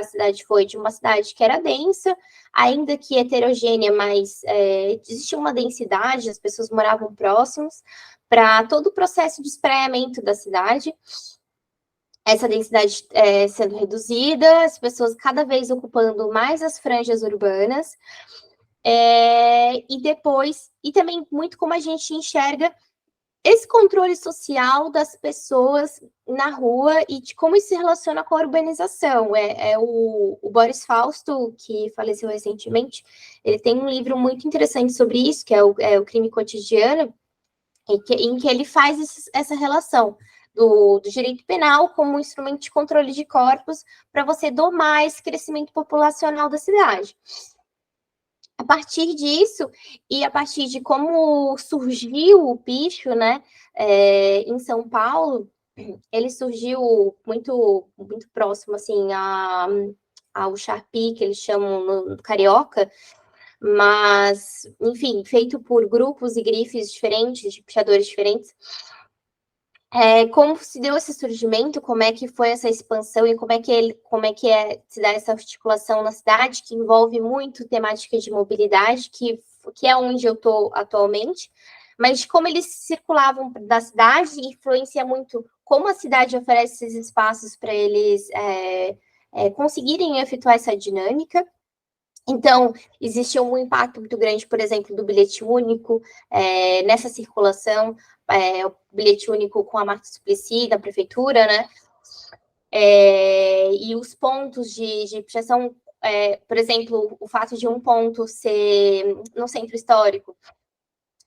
cidade foi de uma cidade que era densa, ainda que heterogênea, mas existia uma densidade, as pessoas moravam próximos, para todo o processo de espraiamento da cidade, essa densidade sendo reduzida, as pessoas cada vez ocupando mais as franjas urbanas, e também muito como a gente enxerga esse controle social das pessoas na rua e de como isso se relaciona com a urbanização. O Boris Fausto, que faleceu recentemente, ele tem um livro muito interessante sobre isso, que é o Crime Cotidiano, em que ele faz essa relação do direito penal como um instrumento de controle de corpos para você domar esse crescimento populacional da cidade. A partir disso, e a partir de como surgiu o picho, né, em São Paulo, ele surgiu muito, muito próximo, assim, ao Sharpie, que eles chamam no Carioca, mas, enfim, feito por grupos e grifes diferentes, de pichadores diferentes. Como se deu esse surgimento, como é que foi essa expansão e como é que se dá essa articulação na cidade, que envolve muito temática de mobilidade, que é onde eu estou atualmente, mas de como eles circulavam da cidade, influencia muito como a cidade oferece esses espaços para eles conseguirem efetuar essa dinâmica. Então, existe um impacto muito grande, por exemplo, do bilhete único nessa circulação, o bilhete único com a Marta Suplicy, da prefeitura, né? E os pontos de pichação, por exemplo, o fato de um ponto ser no centro histórico,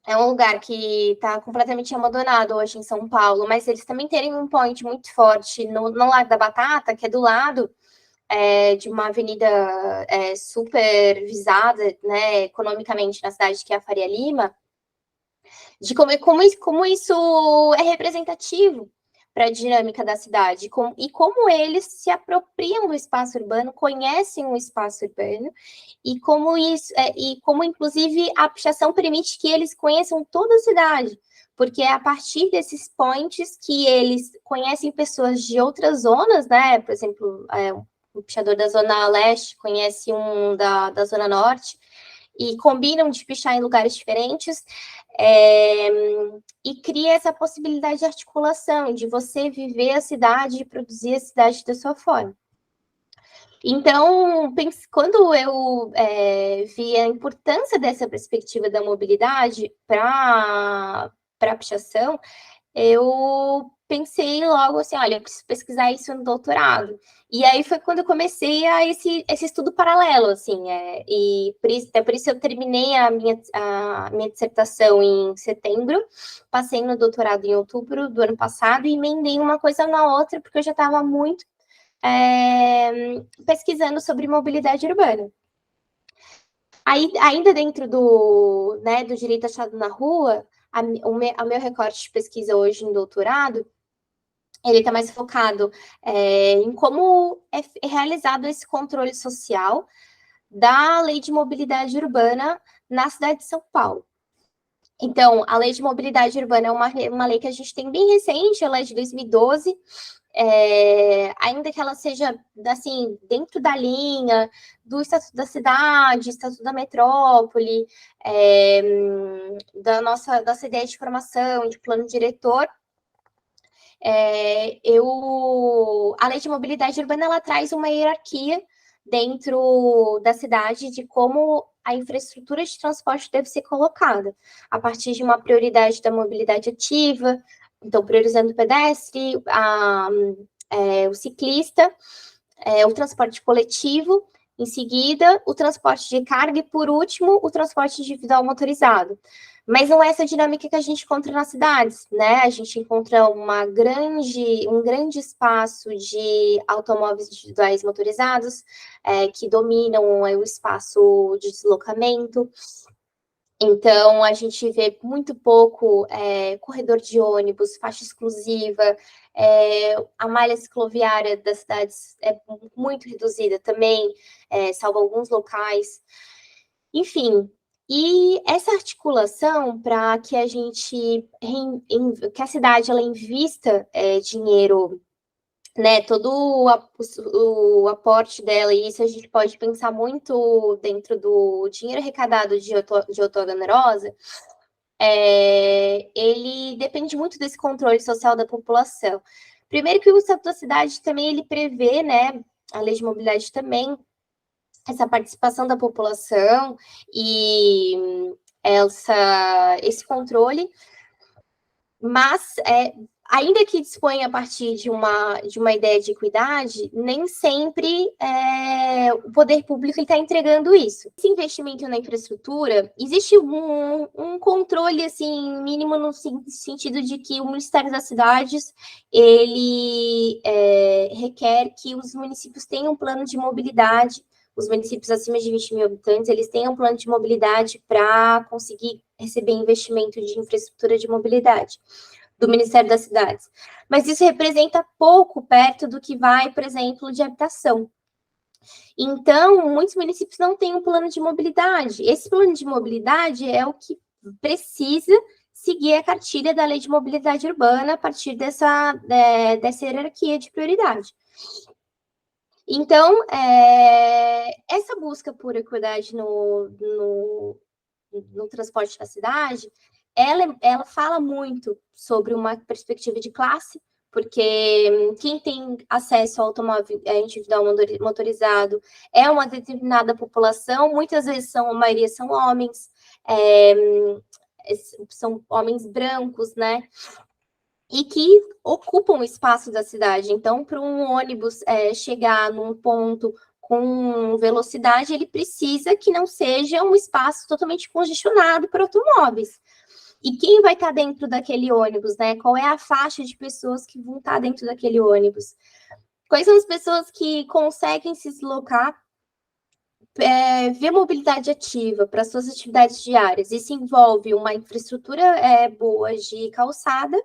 é um lugar que está completamente abandonado hoje em São Paulo, mas eles também terem um point muito forte no Largo da Batata, que é do lado de uma avenida super visada, né, economicamente na cidade, que é a Faria Lima, de como isso é representativo para a dinâmica da cidade, e como eles se apropriam do espaço urbano, conhecem o espaço urbano, e como isso, e como inclusive a pichação permite que eles conheçam toda a cidade, porque é a partir desses points que eles conhecem pessoas de outras zonas, né? Por exemplo, o pichador da Zona Leste conhece um da Zona Norte, e combinam de pichar em lugares diferentes, e cria essa possibilidade de articulação, de você viver a cidade e produzir a cidade da sua forma. Então, quando eu vi a importância dessa perspectiva da mobilidade para a pichação, eu pensei logo assim, olha, eu preciso pesquisar isso no doutorado. E aí foi quando eu comecei esse estudo paralelo, assim, e por isso eu terminei a minha dissertação em setembro, passei no doutorado em outubro do ano passado e emendei uma coisa na outra, porque eu já estava muito pesquisando sobre mobilidade urbana. Aí, ainda dentro do direito achado na rua, o meu recorte de pesquisa hoje em doutorado, ele está mais focado em como é realizado esse controle social da Lei de Mobilidade Urbana na cidade de São Paulo. Então, a Lei de Mobilidade Urbana é uma lei que a gente tem bem recente, ela é de 2012, ainda que ela seja, assim, dentro da linha do Estatuto da Cidade, Estatuto da Metrópole, da nossa ideia de formação, de plano diretor, a Lei de Mobilidade Urbana, ela traz uma hierarquia dentro da cidade de como a infraestrutura de transporte deve ser colocada, a partir de uma prioridade da mobilidade ativa, então priorizando o pedestre, o ciclista, o transporte coletivo, em seguida o transporte de carga e, por último, o transporte individual motorizado. Mas não é essa dinâmica que a gente encontra nas cidades, né? A gente encontra um grande espaço de automóveis individuais motorizados que dominam o espaço de deslocamento. Então, a gente vê muito pouco corredor de ônibus, faixa exclusiva, a malha cicloviária das cidades é muito reduzida também, salvo alguns locais. Enfim, e essa articulação para que a gente, que a cidade ela invista dinheiro, né, todo o aporte dela, e isso a gente pode pensar muito dentro do dinheiro arrecadado de outorga onerosa, ele depende muito desse controle social da população. Primeiro que o Estatuto da Cidade também ele prevê, né, a Lei de Mobilidade também, essa participação da população e esse controle, mas ainda que disponha a partir de uma ideia de equidade, nem sempre o poder público está entregando isso. Esse investimento na infraestrutura, existe um controle assim, mínimo no sentido de que o Ministério das Cidades ele requer que os municípios tenham um plano de mobilidade. Os municípios acima de 20 mil habitantes, eles têm um plano de mobilidade para conseguir receber investimento de infraestrutura de mobilidade do Ministério das Cidades. Mas isso representa pouco perto do que vai, por exemplo, de habitação. Então, muitos municípios não têm um plano de mobilidade. Esse plano de mobilidade é o que precisa seguir a cartilha da Lei de Mobilidade Urbana a partir dessa hierarquia de prioridade. Então, essa busca por equidade no transporte da cidade, ela fala muito sobre uma perspectiva de classe, porque quem tem acesso ao automóvel individual motorizado é uma determinada população, muitas vezes a maioria são homens, são homens brancos, né? E que ocupam o espaço da cidade. Então, para um ônibus chegar num ponto com velocidade, ele precisa que não seja um espaço totalmente congestionado por automóveis. E quem vai estar dentro daquele ônibus, né? Qual é a faixa de pessoas que vão estar dentro daquele ônibus? Quais são as pessoas que conseguem se deslocar via mobilidade ativa para suas atividades diárias? Isso envolve uma infraestrutura boa de calçada,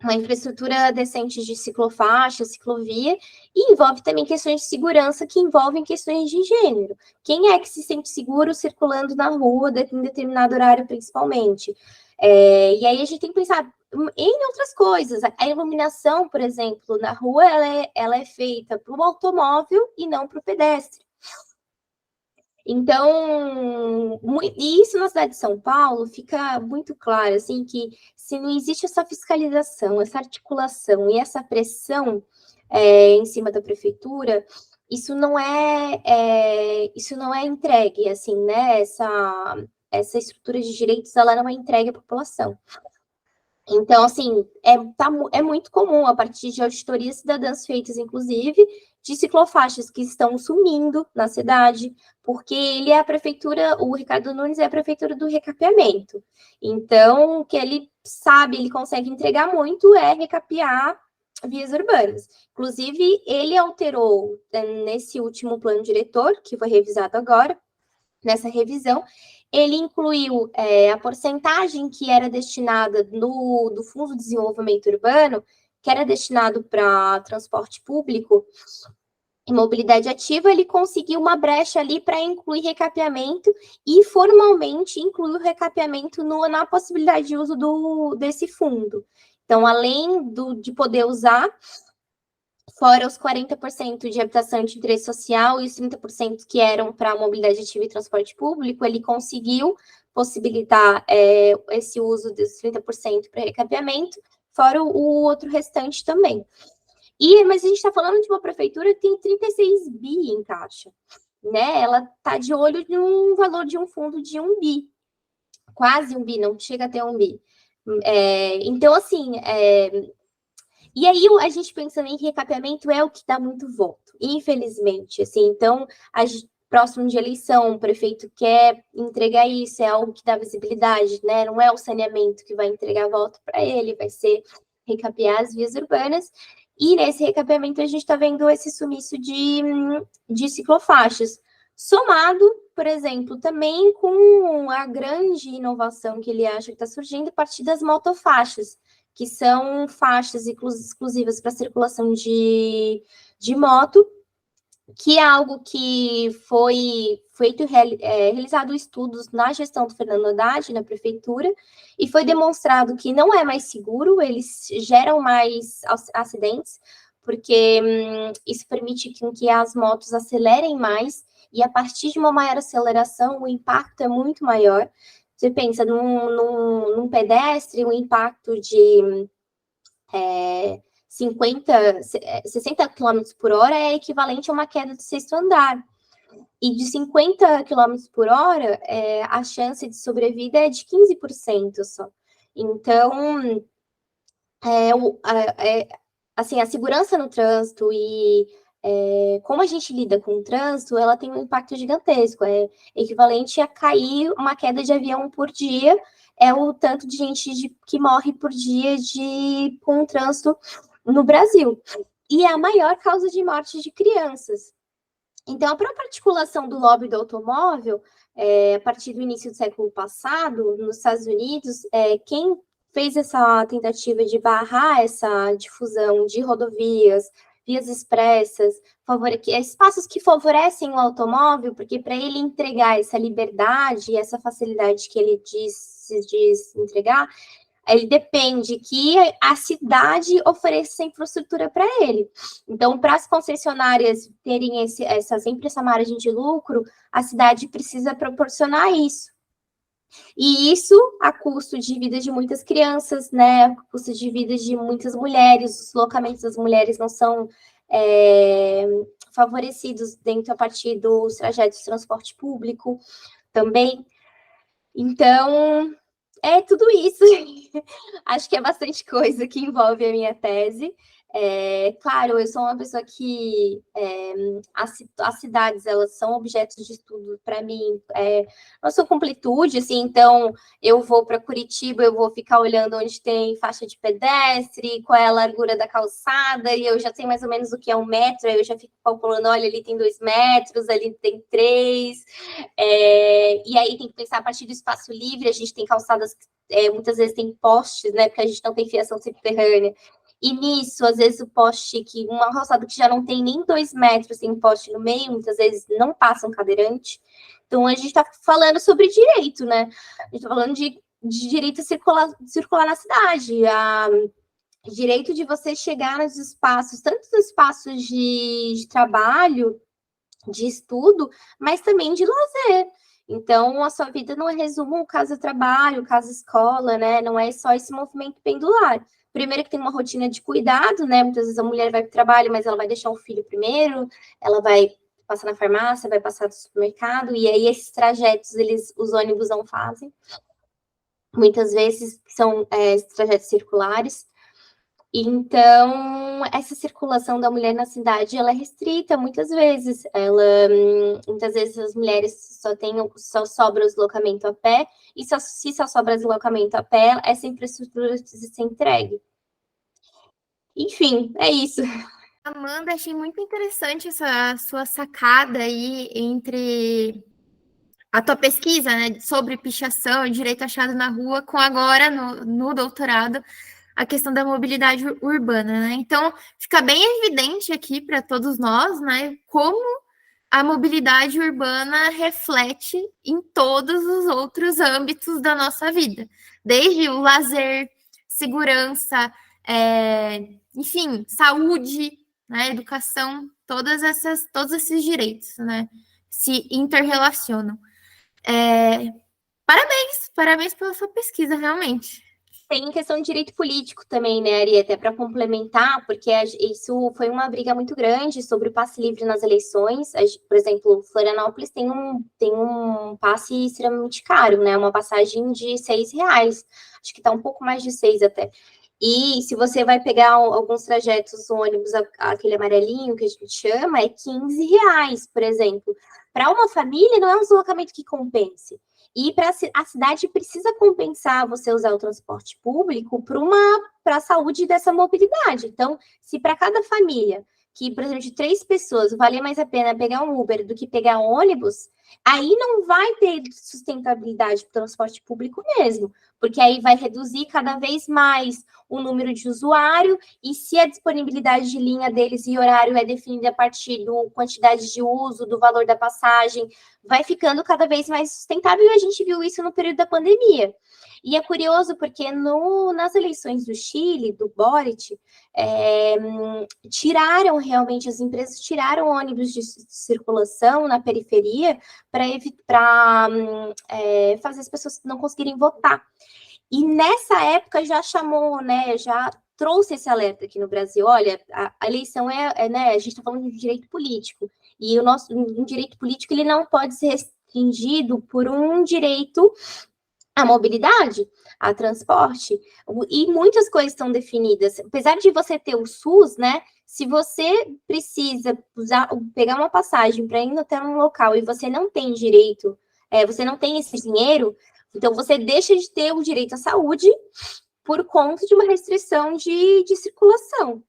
uma infraestrutura decente de ciclofaixa, ciclovia, e envolve também questões de segurança que envolvem questões de gênero. Quem é que se sente seguro circulando na rua em determinado horário, principalmente? E aí a gente tem que pensar em outras coisas. A iluminação, por exemplo, na rua, ela é feita para o automóvel e não para o pedestre. Então, e isso na cidade de São Paulo fica muito claro, assim, que se não existe essa fiscalização, essa articulação e essa pressão em cima da prefeitura, isso não é entregue, assim, né? Essa estrutura de direitos, ela não é entregue à população. Então, assim, é muito comum, a partir de auditorias cidadãs feitas, inclusive, de ciclofaixas que estão sumindo na cidade, porque ele é a prefeitura, o Ricardo Nunes é a prefeitura do recapeamento. Então, o que ele sabe, ele consegue entregar muito é recapear vias urbanas. Inclusive, ele alterou, nesse último plano diretor, que foi revisado agora, nessa revisão, ele incluiu a porcentagem que era destinada do Fundo de Desenvolvimento Urbano, que era destinado para transporte público e mobilidade ativa, ele conseguiu uma brecha ali para incluir recapeamento e formalmente incluir o recapeamento na possibilidade de uso desse fundo. Então, além de poder usar, fora os 40% de habitação de interesse social e os 30% que eram para mobilidade ativa e transporte público, ele conseguiu possibilitar esse uso dos 30% para recapeamento, fora o outro restante também. Mas a gente está falando de uma prefeitura que tem 36 bi em caixa, né? Ela está de olho no valor de um fundo de 1 bi, quase 1 bi, não chega a ter 1 bi. Então, assim, e aí, a gente pensando em recapeamento é o que dá muito voto, infelizmente, assim. Então, próximo de eleição, o prefeito quer entregar isso, é algo que dá visibilidade, né? Não é o saneamento que vai entregar voto para ele, vai ser recapear as vias urbanas. E nesse recapeamento a gente está vendo esse sumiço de ciclofaixas, somado, por exemplo, também com a grande inovação que ele acha que está surgindo a partir das motofaixas, que são faixas exclusivas para circulação de moto, que é algo que foi realizado estudos na gestão do Fernando Haddad, na prefeitura, e foi demonstrado que não é mais seguro, eles geram mais acidentes, porque isso permite que as motos acelerem mais, e a partir de uma maior aceleração, o impacto é muito maior. Você pensa num pedestre, um impacto de 60 km por hora é equivalente a uma queda do 6º andar. E de 50 km por hora, a chance de sobrevida é de 15% só. Então, assim, a segurança no trânsito e como a gente lida com o trânsito, ela tem um impacto gigantesco. É equivalente a cair uma queda de avião por dia, é o tanto de gente que morre por dia com o trânsito no Brasil. E é a maior causa de morte de crianças. Então, a própria articulação do lobby do automóvel, a partir do início do século passado, nos Estados Unidos, quem fez essa tentativa de barrar essa difusão de rodovias, vias expressas, espaços que favorecem o automóvel, porque para ele entregar essa liberdade, essa facilidade que ele diz entregar, ele depende que a cidade ofereça essa infraestrutura para ele. Então, para as concessionárias terem sempre essa margem de lucro, a cidade precisa proporcionar isso. E isso a custo de vida de muitas crianças, né? A custo de vida de muitas mulheres. Os deslocamentos das mulheres não são favorecidos dentro a partir dos trajetos de transporte público também. Então, é tudo isso. Acho que é bastante coisa que envolve a minha tese. Claro, eu sou uma pessoa que as cidades, elas são objetos de estudo para mim, não são completude, assim, então eu vou para Curitiba, eu vou ficar olhando onde tem faixa de pedestre, qual é a largura da calçada, e eu já sei mais ou menos o que é 1 metro, aí eu já fico calculando, olha, ali tem 2 metros, ali tem 3, e aí tem que pensar a partir do espaço livre, a gente tem calçadas que muitas vezes tem postes, né, porque a gente não tem fiação subterrânea. E nisso, às vezes, o poste, uma calçada que já não tem nem 2 metros, tem um poste no meio, muitas vezes não passa um cadeirante. Então, a gente está falando sobre direito, né? A gente está falando de direito a circular na cidade, direito de você chegar nos espaços, tanto nos espaços de trabalho, de estudo, mas também de lazer. Então, a sua vida não é resumo casa-trabalho, casa-escola, né? Não é só esse movimento pendular. Primeiro que tem uma rotina de cuidado, né? Muitas vezes a mulher vai para o trabalho, mas ela vai deixar o filho primeiro, ela vai passar na farmácia, vai passar no supermercado, e aí esses trajetos, os ônibus não fazem. Muitas vezes são trajetos circulares. Então, essa circulação da mulher na cidade, ela é restrita muitas vezes. Muitas vezes as mulheres só sobra o deslocamento a pé, e se só sobra deslocamento a pé, essa infraestrutura precisa ser entregue. Enfim, é isso. Amanda, achei muito interessante essa sua sacada aí entre a tua pesquisa, né, sobre pichação e direito achado na rua, com agora, no doutorado, a questão da mobilidade urbana, né? Então, fica bem evidente aqui para todos nós, né, como a mobilidade urbana reflete em todos os outros âmbitos da nossa vida, desde o lazer, segurança, enfim, saúde, né, educação, todos esses direitos, né, se interrelacionam. Parabéns pela sua pesquisa, realmente. Tem questão de direito político também, né, Ari? Até para complementar, porque isso foi uma briga muito grande sobre o passe livre nas eleições. Por exemplo, Florianópolis tem um passe extremamente caro, né? Uma passagem de R$6. Acho que está um pouco mais de 6 até. E se você vai pegar alguns trajetos, o ônibus, aquele amarelinho que a gente chama, é R$15, por exemplo. Para uma família, não é um deslocamento que compense. E a cidade precisa compensar você usar o transporte público para a saúde dessa mobilidade. Então, se para cada família, que, por exemplo, de 3 pessoas, valer mais a pena pegar um Uber do que pegar um ônibus, aí não vai ter sustentabilidade para o transporte público mesmo, porque aí vai reduzir cada vez mais o número de usuário, e se a disponibilidade de linha deles e horário é definida a partir da quantidade de uso, do valor da passagem, vai ficando cada vez mais sustentável, e a gente viu isso no período da pandemia. E é curioso porque nas eleições do Chile, do Boric, as empresas tiraram ônibus de circulação na periferia para fazer as pessoas não conseguirem votar. E nessa época já chamou, né, já trouxe esse alerta aqui no Brasil. Olha, a eleição né, a gente está falando de direito político, e um direito político ele não pode ser restringido por um direito à mobilidade, a transporte, e muitas coisas estão definidas. Apesar de você ter o SUS, né, se você precisa pegar uma passagem para ir até um local e você não tem direito, você não tem esse dinheiro, então você deixa de ter o direito à saúde por conta de uma restrição de circulação.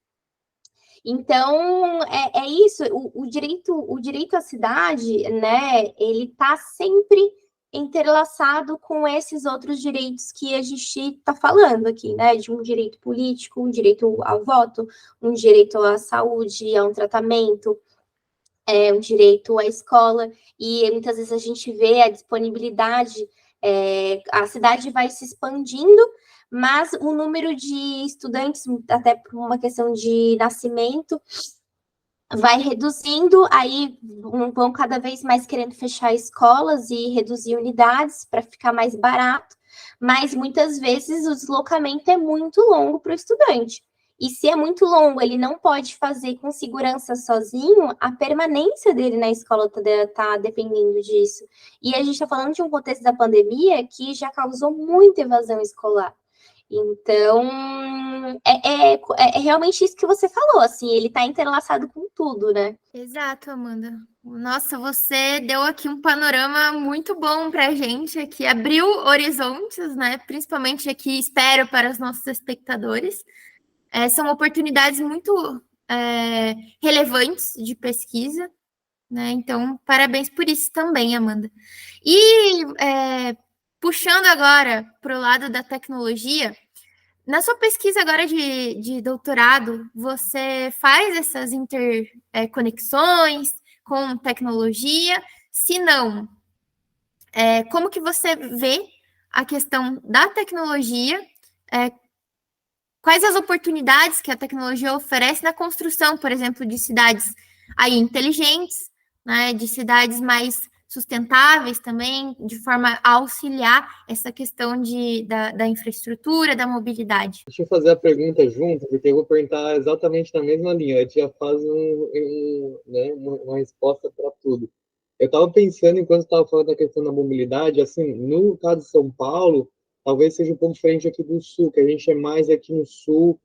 Então, é isso, o direito à cidade, né, ele está sempre entrelaçado com esses outros direitos que a gente está falando aqui, né, de um direito político, um direito ao voto, um direito à saúde, a um tratamento, um direito à escola, e muitas vezes a gente vê a disponibilidade, a cidade vai se expandindo, mas o número de estudantes, até por uma questão de nascimento, vai reduzindo, aí vão cada vez mais querendo fechar escolas e reduzir unidades para ficar mais barato, mas muitas vezes o deslocamento é muito longo para o estudante. E se é muito longo, ele não pode fazer com segurança sozinho, a permanência dele na escola tá dependendo disso. E a gente está falando de um contexto da pandemia que já causou muita evasão escolar. Então, é realmente isso que você falou, assim, ele está entrelaçado com tudo, né? Exato, Amanda. Nossa, você deu aqui um panorama muito bom para a gente aqui, abriu horizontes, né? Principalmente aqui, espero, para os nossos espectadores. São oportunidades muito relevantes de pesquisa, né? Então, parabéns por isso também, Amanda. E puxando agora para o lado da tecnologia, na sua pesquisa agora de doutorado, você faz essas interconexões com tecnologia? Se não, como que você vê a questão da tecnologia? Quais as oportunidades que a tecnologia oferece na construção, por exemplo, de cidades aí inteligentes, né, de cidades mais sustentáveis também, de forma a auxiliar essa questão da infraestrutura, da mobilidade? Deixa eu fazer a pergunta junto, porque eu vou perguntar exatamente na mesma linha. A gente já faz né, uma resposta para tudo. Eu estava pensando, enquanto estava falando da questão da mobilidade, assim, no caso de São Paulo, talvez seja um pouco diferente aqui do Sul, que a gente é mais aqui no Sul,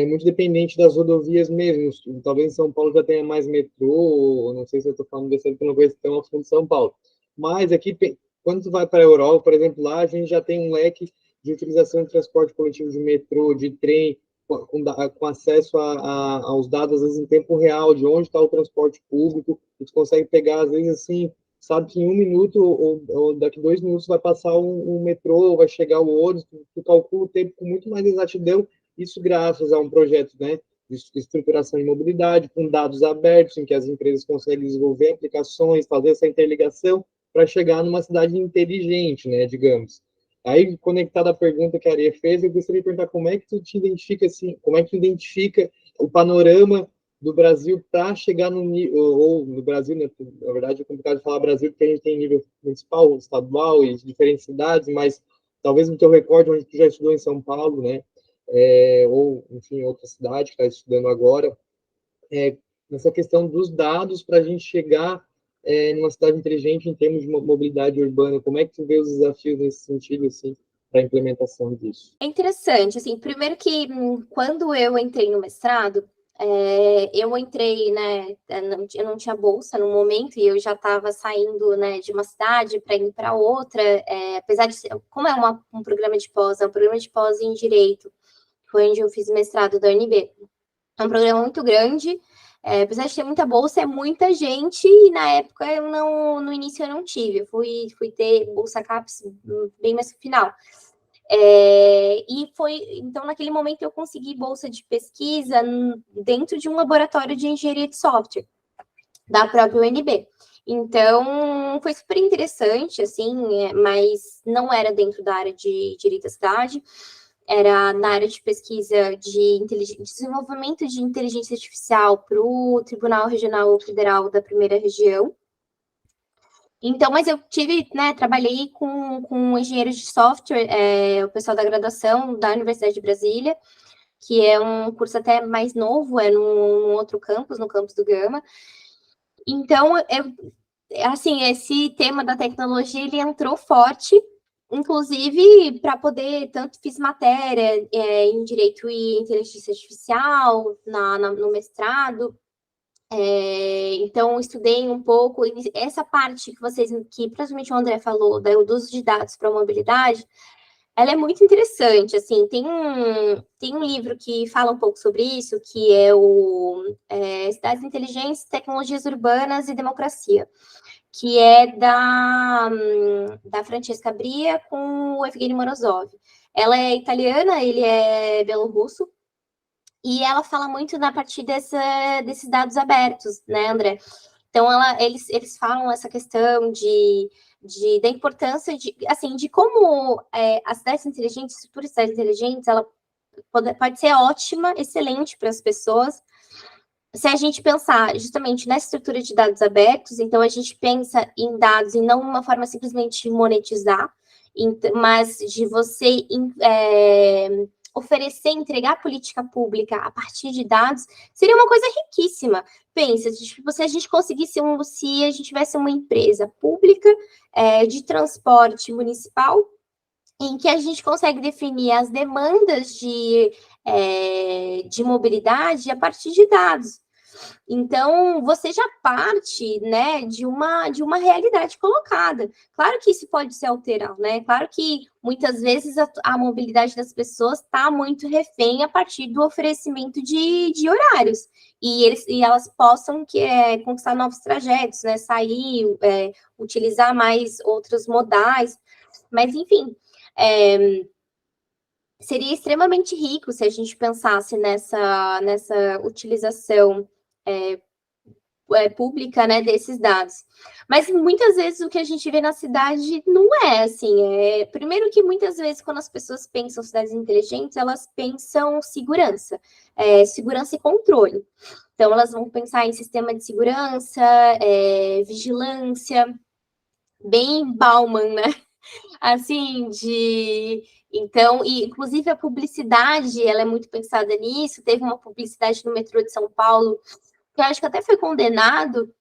muito dependente das rodovias mesmo. Talvez em São Paulo já tenha mais metrô, não sei se eu estou falando desse, porque eu não conheço tão a fundo de São Paulo. Mas aqui, quando tu vai para a Europa, por exemplo, lá a gente já tem um leque de utilização de transporte coletivo de metrô, de trem, com acesso aos dados, às vezes, em tempo real, de onde está o transporte público, e tu consegue pegar, às vezes, assim, sabe que em 1 minuto ou daqui 2 minutos vai passar um metrô, vai chegar o ônibus, tu calcula o tempo com muito mais exatidão, isso graças a um projeto, né, de estruturação e mobilidade, com dados abertos, em que as empresas conseguem desenvolver aplicações, fazer essa interligação, para chegar numa cidade inteligente, né, digamos. Aí, conectado à pergunta que a Aria fez, eu gostaria de perguntar como é que tu te identifica, assim, como é que tu identifica o panorama do Brasil para chegar no nível, ou no Brasil, né, na verdade é complicado falar Brasil, porque a gente tem nível municipal, estadual e diferentes cidades, mas talvez no teu recorde, onde tu já estudou em São Paulo, né, ou, enfim, outra cidade que está estudando agora, nessa questão dos dados para a gente chegar numa cidade inteligente em termos de mobilidade urbana, como é que tu vê os desafios nesse sentido, assim, para a implementação disso? É interessante, assim, primeiro que quando eu entrei no mestrado, eu entrei, né, eu não tinha bolsa no momento e eu já estava saindo, né, de uma cidade para ir para outra, apesar de ser, como é um programa de pós, é um programa de pós em Direito, foi onde eu fiz mestrado da UNB. É um programa muito grande, apesar de ter muita bolsa, é muita gente, e na época no início eu não tive, eu fui ter bolsa CAPES bem mais no final. Então, naquele momento, eu consegui bolsa de pesquisa dentro de um laboratório de engenharia de software da própria UNB. Então, foi super interessante, assim, mas não era dentro da área de direito da cidade, era na área de pesquisa de desenvolvimento de inteligência artificial para o Tribunal Regional Federal da Primeira Região. Então, mas eu tive, né, trabalhei com engenheiros de software, o pessoal da graduação da Universidade de Brasília, que é um curso até mais novo, num outro campus, no campus do Gama. Então, assim, esse tema da tecnologia, ele entrou forte, inclusive para tanto fiz matéria em Direito e Inteligência Artificial no mestrado, então estudei um pouco, essa parte que praticamente o André falou, do uso de dados para a mobilidade, ela é muito interessante, assim, tem um livro que fala um pouco sobre isso, que é o Cidades Inteligentes, Tecnologias Urbanas e Democracia, que é da Francesca Bria com o Evgeny Morozov. Ela é italiana, ele é belorrusso, e ela fala muito na partir desses dados abertos, né, André? Então, eles falam essa questão da importância de como as cidades inteligentes, estruturas de cidades inteligentes, ela pode ser ótima, excelente para as pessoas, se a gente pensar justamente nessa estrutura de dados abertos, então a gente pensa em dados e não uma forma simplesmente de monetizar, mas de você oferecer, entregar política pública a partir de dados, seria uma coisa riquíssima. Pensa, tipo, se a gente conseguisse, se a gente tivesse uma empresa pública de transporte municipal, em que a gente consegue definir as demandas de mobilidade a partir de dados. Então, você já parte, né, de uma realidade colocada. Claro que isso pode se alterar, né? Claro que muitas vezes a mobilidade das pessoas está muito refém a partir do oferecimento de horários. E elas possam conquistar novos trajetos, né? Sair, utilizar mais outros modais. Mas, enfim, seria extremamente rico se a gente pensasse nessa utilização pública, né, desses dados. Mas muitas vezes o que a gente vê na cidade não é assim. Primeiro que muitas vezes quando as pessoas pensam cidades inteligentes, elas pensam segurança e controle. Então elas vão pensar em sistema de segurança, vigilância, bem Bauman, né? Assim, Então, e inclusive a publicidade, ela é muito pensada nisso. Teve uma publicidade no metrô de São Paulo, que eu acho que até foi condenado,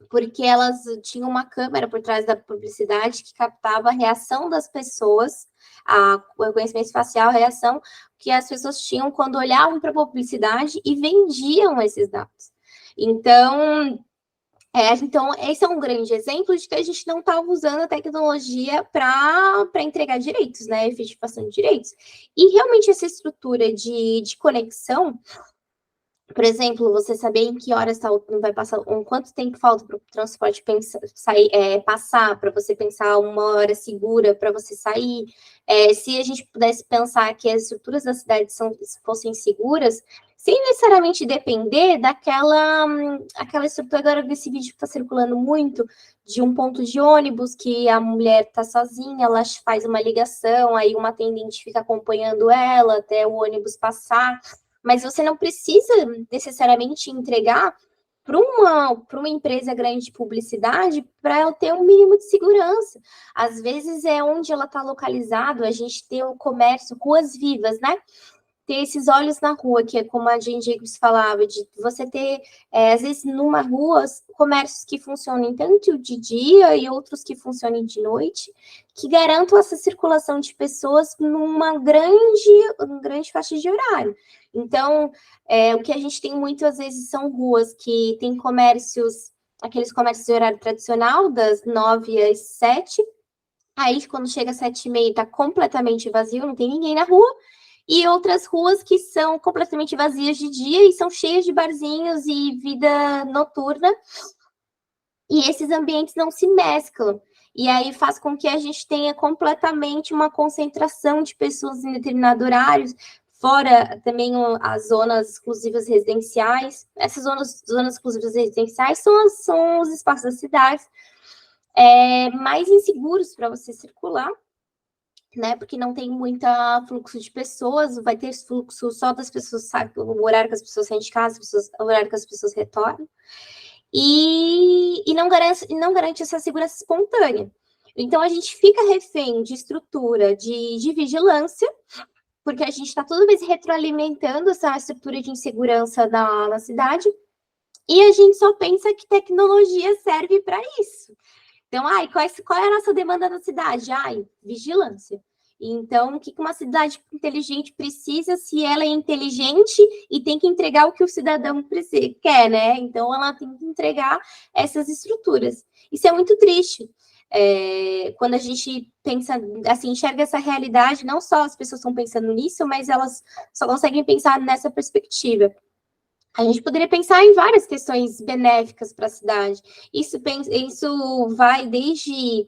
porque elas tinham uma câmera por trás da publicidade que captava a reação das pessoas, o reconhecimento facial, a reação que as pessoas tinham quando olhavam para a publicidade e vendiam esses dados. Então, esse é um grande exemplo de que a gente não está usando a tecnologia para entregar direitos, né? Efetivação de direitos. E realmente essa estrutura de conexão, por exemplo, você saber em que horas vai passar, quanto tempo falta para o transporte passar, para você pensar uma hora segura para você sair. Se a gente pudesse pensar que as estruturas da cidade fossem seguras, sem necessariamente depender aquela estrutura. Agora, desse vídeo que está circulando muito, de um ponto de ônibus, que a mulher está sozinha, ela faz uma ligação, aí uma atendente fica acompanhando ela até o ônibus passar. Mas você não precisa necessariamente entregar para uma empresa grande de publicidade para ela ter um mínimo de segurança. Às vezes é onde ela está localizado, a gente tem o comércio, ruas vivas, né? Ter esses olhos na rua, que é como a Jane Jacobs falava, de você ter, às vezes, numa rua, comércios que funcionem tanto de dia e outros que funcionem de noite, que garantam essa circulação de pessoas numa grande faixa de horário. Então, o que a gente tem muitas vezes são ruas que tem aqueles comércios de horário tradicional, das 9 às 7, aí quando chega às 7h30 está completamente vazio, não tem ninguém na rua, e outras ruas que são completamente vazias de dia e são cheias de barzinhos e vida noturna, e esses ambientes não se mesclam. E aí faz com que a gente tenha completamente uma concentração de pessoas em determinados horários, fora também as zonas exclusivas residenciais. Essas zonas exclusivas residenciais são os espaços das cidades mais inseguros para você circular, né? Porque não tem muito fluxo de pessoas, vai ter fluxo só das pessoas, sabe? O horário que as pessoas saem de casa, o horário que as pessoas retornam. E não garante essa segurança espontânea. Então, a gente fica refém de estrutura de vigilância, porque a gente está toda vez retroalimentando essa estrutura de insegurança na cidade, e a gente só pensa que tecnologia serve para isso. Então, qual é a nossa demanda da cidade? Vigilância. Então, o que uma cidade inteligente precisa se ela é inteligente e tem que entregar o que o cidadão quer, né? Então, ela tem que entregar essas estruturas. Isso é muito triste. Quando a gente pensa, assim, enxerga essa realidade, não só as pessoas estão pensando nisso, mas elas só conseguem pensar nessa perspectiva. A gente poderia pensar em várias questões benéficas para a cidade. Isso vai desde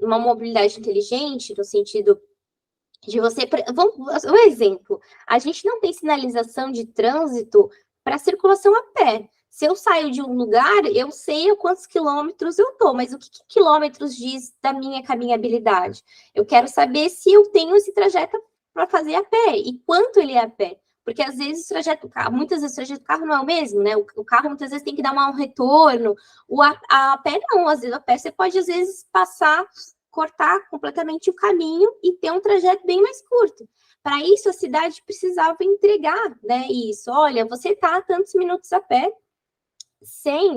uma mobilidade inteligente, no sentido de você... Um exemplo, a gente não tem sinalização de trânsito para circulação a pé. Se eu saio de um lugar, eu sei a quantos quilômetros eu estou, mas o que quilômetros diz da minha caminhabilidade? Eu quero saber se eu tenho esse trajeto para fazer a pé, e quanto ele é a pé. Porque às vezes muitas vezes o trajeto do carro não é o mesmo, né? O carro muitas vezes tem que dar um retorno, a pé não, às vezes a pé você pode às vezes cortar completamente o caminho e ter um trajeto bem mais curto. Para isso, a cidade precisava entregar, né? Isso, olha, você está a tantos minutos a pé,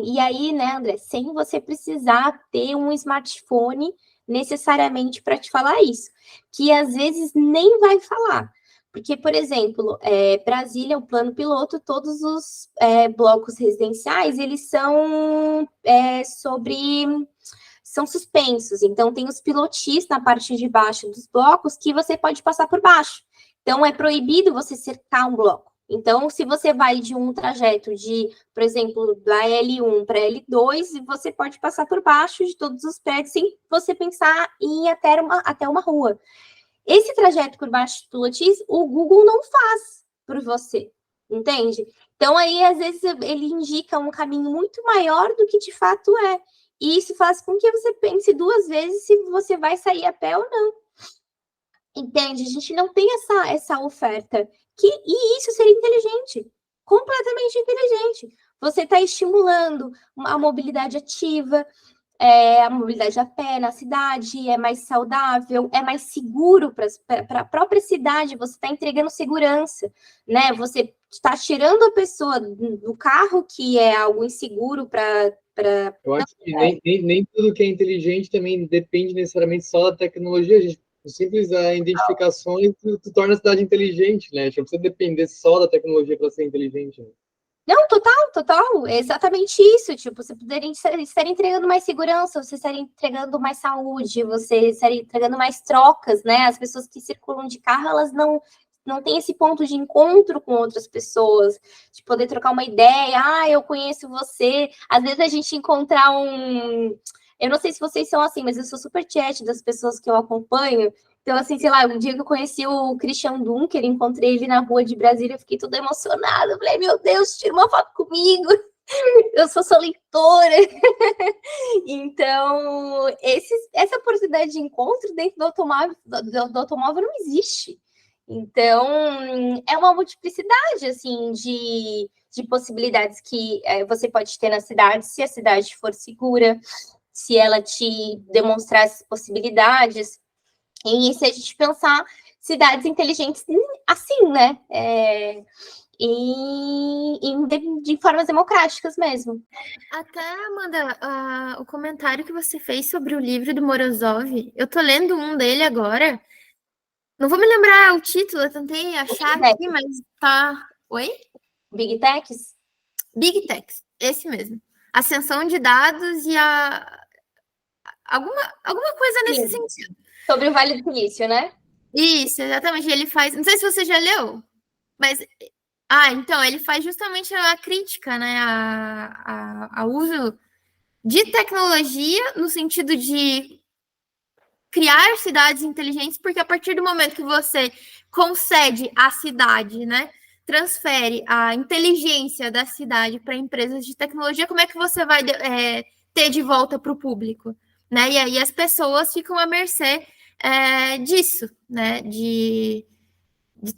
e aí, né, André, sem você precisar ter um smartphone necessariamente para te falar isso, que às vezes nem vai falar. Porque, por exemplo, Brasília, o plano piloto, todos os blocos residenciais, eles são são suspensos. Então, tem os pilotis na parte de baixo dos blocos que você pode passar por baixo. Então, é proibido você cercar um bloco. Então, se você vai de um trajeto de, por exemplo, da L1 para L2, você pode passar por baixo de todos os prédios sem você pensar em ir até uma rua. Esse trajeto por baixo de pilotis, o Google não faz por você, entende? Então, aí, às vezes, ele indica um caminho muito maior do que de fato é. E isso faz com que você pense duas vezes se você vai sair a pé ou não. Entende? A gente não tem essa oferta. E isso seria inteligente, completamente inteligente. Você está estimulando a mobilidade ativa, a mobilidade a pé na cidade, é mais saudável, é mais seguro para a própria cidade, você está entregando segurança, né? Você está tirando a pessoa do carro, que é algo inseguro para... Eu acho que nem tudo que é inteligente também depende necessariamente só da tecnologia. A gente, simples identificações, tu torna a cidade inteligente, né? A gente não precisa depender só da tecnologia para ser inteligente, né? Não, total, é exatamente isso, tipo, você poderia estar entregando mais segurança, você estaria entregando mais saúde, você estaria entregando mais trocas, né, as pessoas que circulam de carro, elas não têm esse ponto de encontro com outras pessoas, de poder trocar uma ideia, eu conheço você, às vezes a gente encontrar eu não sei se vocês são assim, mas eu sou super chat das pessoas que eu acompanho. Então, assim, sei lá, um dia que eu conheci o Christian Dunker, encontrei ele na rua de Brasília, eu fiquei toda emocionada. Eu falei, meu Deus, tira uma foto comigo. Eu sou sua leitora. Então, essa oportunidade de encontro dentro do automóvel não existe. Então, é uma multiplicidade, assim, de possibilidades que você pode ter na cidade, se a cidade for segura, se ela te demonstrar essas possibilidades. E se a gente pensar cidades inteligentes assim, né? De formas democráticas mesmo. Até, Amanda, o comentário que você fez sobre o livro do Morozov, eu tô lendo um dele agora. Não vou me lembrar o título, eu tentei achar aqui, mas tá... Oi? Big Techs? Big Techs, esse mesmo. Ascensão de dados e alguma coisa nesse sentido. Sobre o Vale do Silício, né? Isso, exatamente. Ele faz... Não sei se você já leu, mas... então, ele faz justamente a crítica, né, ao uso de tecnologia no sentido de criar cidades inteligentes, porque a partir do momento que você concede à cidade, né, transfere a inteligência da cidade para empresas de tecnologia, como é que você vai ter de volta para o público? Né? E aí as pessoas ficam à mercê disso, né, de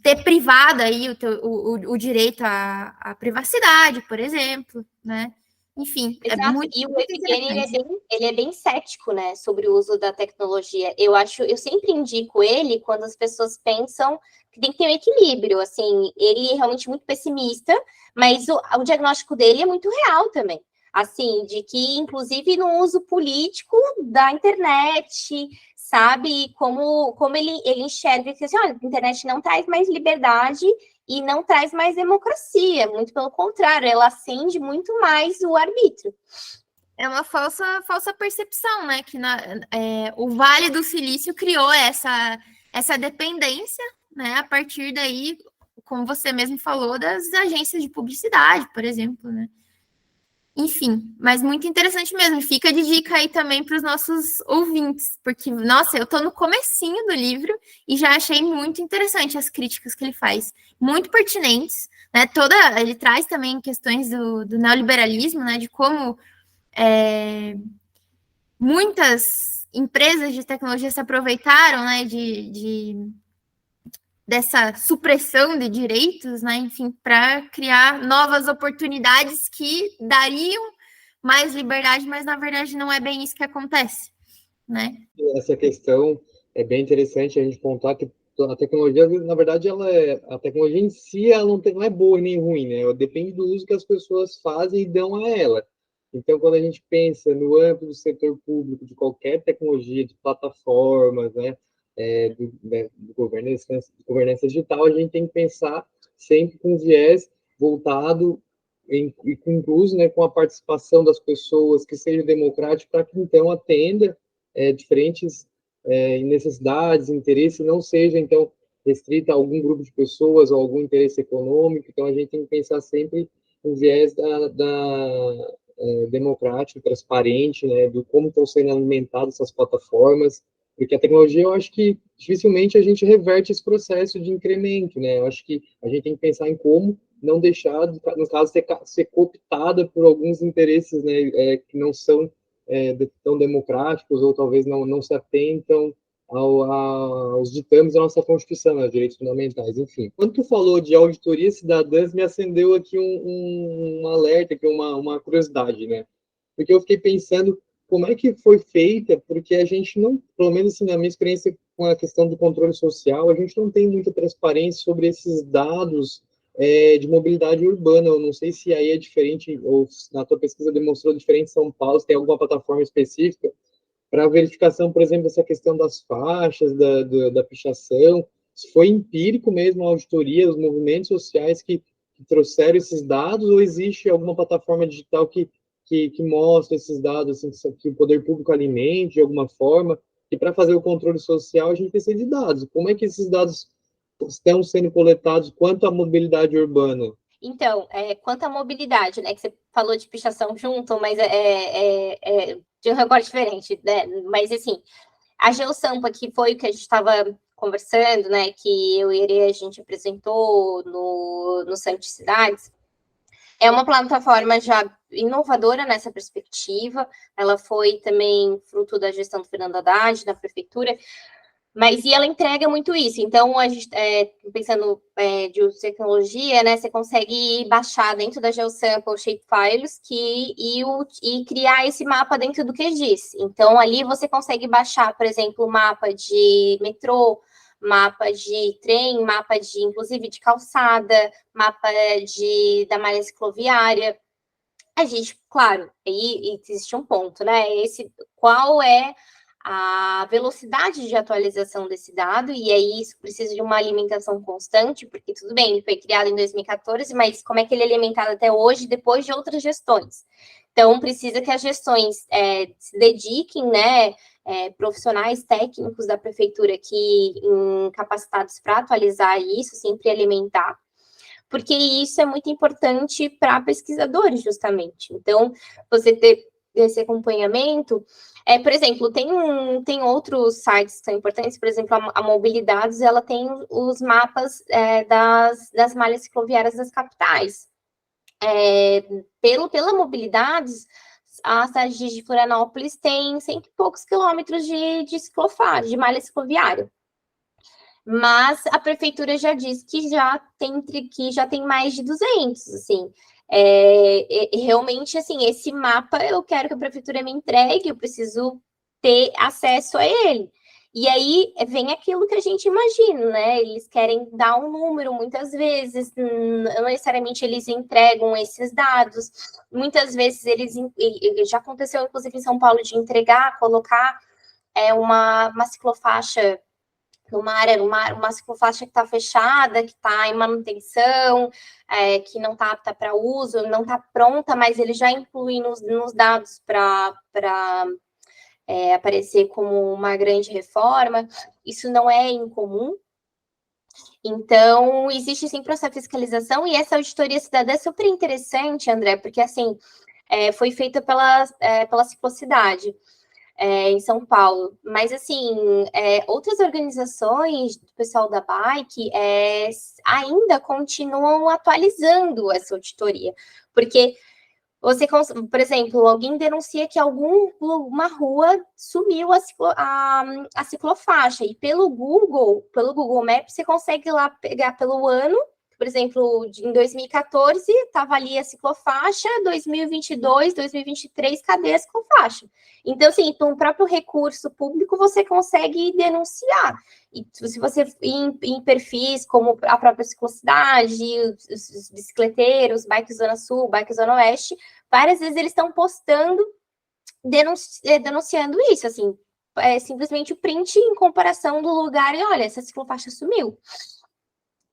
ter privado aí o direito à privacidade, por exemplo, né? Enfim, exato. É muito, e o muito Evgeny, ele é bem cético, né, sobre o uso da tecnologia. Eu sempre indico ele quando as pessoas pensam que tem que ter um equilíbrio, assim, ele é realmente muito pessimista, mas o diagnóstico dele é muito real também, assim, de que, inclusive, no uso político da internet, sabe, como ele enxerga que, assim, olha, a internet não traz mais liberdade e não traz mais democracia, muito pelo contrário, ela acende muito mais o arbítrio. É uma falsa percepção, né? Que o Vale do Silício criou essa dependência, né? A partir daí, como você mesmo falou, das agências de publicidade, por exemplo, né? Enfim, mas muito interessante mesmo. Fica de dica aí também para os nossos ouvintes, porque, nossa, eu estou no comecinho do livro e já achei muito interessante as críticas que ele faz, muito pertinentes, né? Ele traz também questões do neoliberalismo, né? De como muitas empresas de tecnologia se aproveitaram, né? dessa supressão de direitos, né? Enfim, para criar novas oportunidades que dariam mais liberdade, mas na verdade não é bem isso que acontece, né? Essa questão é bem interessante a gente pontuar que a tecnologia, na verdade, a tecnologia em si, ela não é boa nem ruim, né? Ela depende do uso que as pessoas fazem e dão a ela. Então, quando a gente pensa no âmbito do setor público, de qualquer tecnologia, de plataformas, né, de governança digital, a gente tem que pensar sempre com viés voltado e incluso, né, com a participação das pessoas, que seja democrático, para que então atenda diferentes necessidades, interesse, não seja, então, restrita a algum grupo de pessoas ou algum interesse econômico. Então, a gente tem que pensar sempre no viés democrático, transparente, né, do como estão sendo alimentadas essas plataformas, porque a tecnologia, eu acho que dificilmente a gente reverte esse processo de incremento, né? Eu acho que a gente tem que pensar em como não deixar, no caso, ser cooptada por alguns interesses, né, que não são tão democráticos ou talvez não se atentam aos ditames da nossa Constituição, né, direitos fundamentais, enfim. Quando tu falou de auditoria cidadãs, me acendeu aqui um alerta, aqui uma curiosidade, né? Porque eu fiquei pensando como é que foi feita, porque a gente não, pelo menos assim, na minha experiência com a questão do controle social, a gente não tem muita transparência sobre esses dados de mobilidade urbana. Eu não sei se aí é diferente, ou na tua pesquisa demonstrou diferente em São Paulo, se tem alguma plataforma específica para verificação, por exemplo, essa questão das faixas, da pichação, se foi empírico mesmo a auditoria, os movimentos sociais que trouxeram esses dados, ou existe alguma plataforma digital que mostra esses dados, assim, que o poder público alimente de alguma forma, e para fazer o controle social a gente precisa de dados. Como é que esses dados estão sendo coletados quanto à mobilidade urbana? Então, quanto à mobilidade, né, que você falou de pichação junto, mas de um recorte diferente, né? Mas, assim, a GeoSampa, que foi o que a gente estava conversando, né, que eu e a gente apresentou no Santos Cidades, é uma plataforma já inovadora nessa perspectiva. Ela foi também fruto da gestão do Fernando Haddad, da prefeitura, mas ela entrega muito isso. Então, a gente, pensando de uso de tecnologia, né, você consegue baixar dentro da GeoSample shapefiles e criar esse mapa dentro do QGIS. Então, ali você consegue baixar, por exemplo, o mapa de metrô, mapa de trem, mapa de, inclusive, de calçada, mapa da malha cicloviária. A gente, claro, aí existe um ponto, né? Qual é a velocidade de atualização desse dado, e aí isso precisa de uma alimentação constante, porque tudo bem, ele foi criado em 2014, mas como é que ele é alimentado até hoje, depois de outras gestões? Então, precisa que as gestões se dediquem, né, profissionais técnicos da prefeitura capacitados para atualizar isso, sempre alimentar, porque isso é muito importante para pesquisadores, justamente. Então, você ter esse acompanhamento. Por exemplo, tem outros sites que são importantes, por exemplo, a Mobilidades, ela tem os mapas das malhas cicloviárias das capitais. Pela Mobilidades, a cidade de Florianópolis tem 100 e poucos quilômetros de ciclofaixa, de malha cicloviária. Mas a prefeitura já disse que já tem mais de 200, assim. Realmente, assim, esse mapa eu quero que a prefeitura me entregue, eu preciso ter acesso a ele. E aí vem aquilo que a gente imagina, né? Eles querem dar um número muitas vezes, não necessariamente eles entregam esses dados. Muitas vezes já aconteceu, inclusive, em São Paulo, de colocar uma ciclofaixa numa área, uma ciclofaixa que está fechada, que está em manutenção, que não está apta para uso, não está pronta, mas ele já inclui nos dados para aparecer como uma grande reforma. Isso não é incomum. Então, existe sim processo de fiscalização, e essa auditoria cidadã é super interessante, André, porque assim foi feita pela Ciclocidade. Em São Paulo, mas assim, outras organizações do pessoal da Bike ainda continuam atualizando essa auditoria, porque por exemplo, alguém denuncia que uma rua sumiu a ciclofaixa, e pelo Google Maps, você consegue lá pegar pelo ano. Por exemplo, em 2014, estava ali a ciclofaixa, 2022, 2023, cadê a ciclofaixa? Então, assim, com o próprio recurso público, você consegue denunciar. E se você em perfis como a própria ciclocidade, os bicicleteiros, Bike Zona Sul, Bike Zona Oeste, várias vezes eles estão postando, denunciando isso, assim, simplesmente o print em comparação do lugar e, olha, essa ciclofaixa sumiu.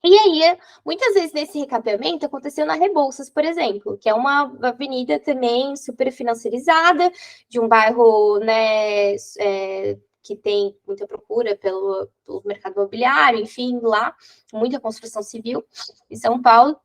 E aí, muitas vezes nesse recapeamento aconteceu na Rebouças, por exemplo, que é uma avenida também super financiarizada, de um bairro, né, que tem muita procura pelo mercado imobiliário, enfim, lá, muita construção civil em São Paulo.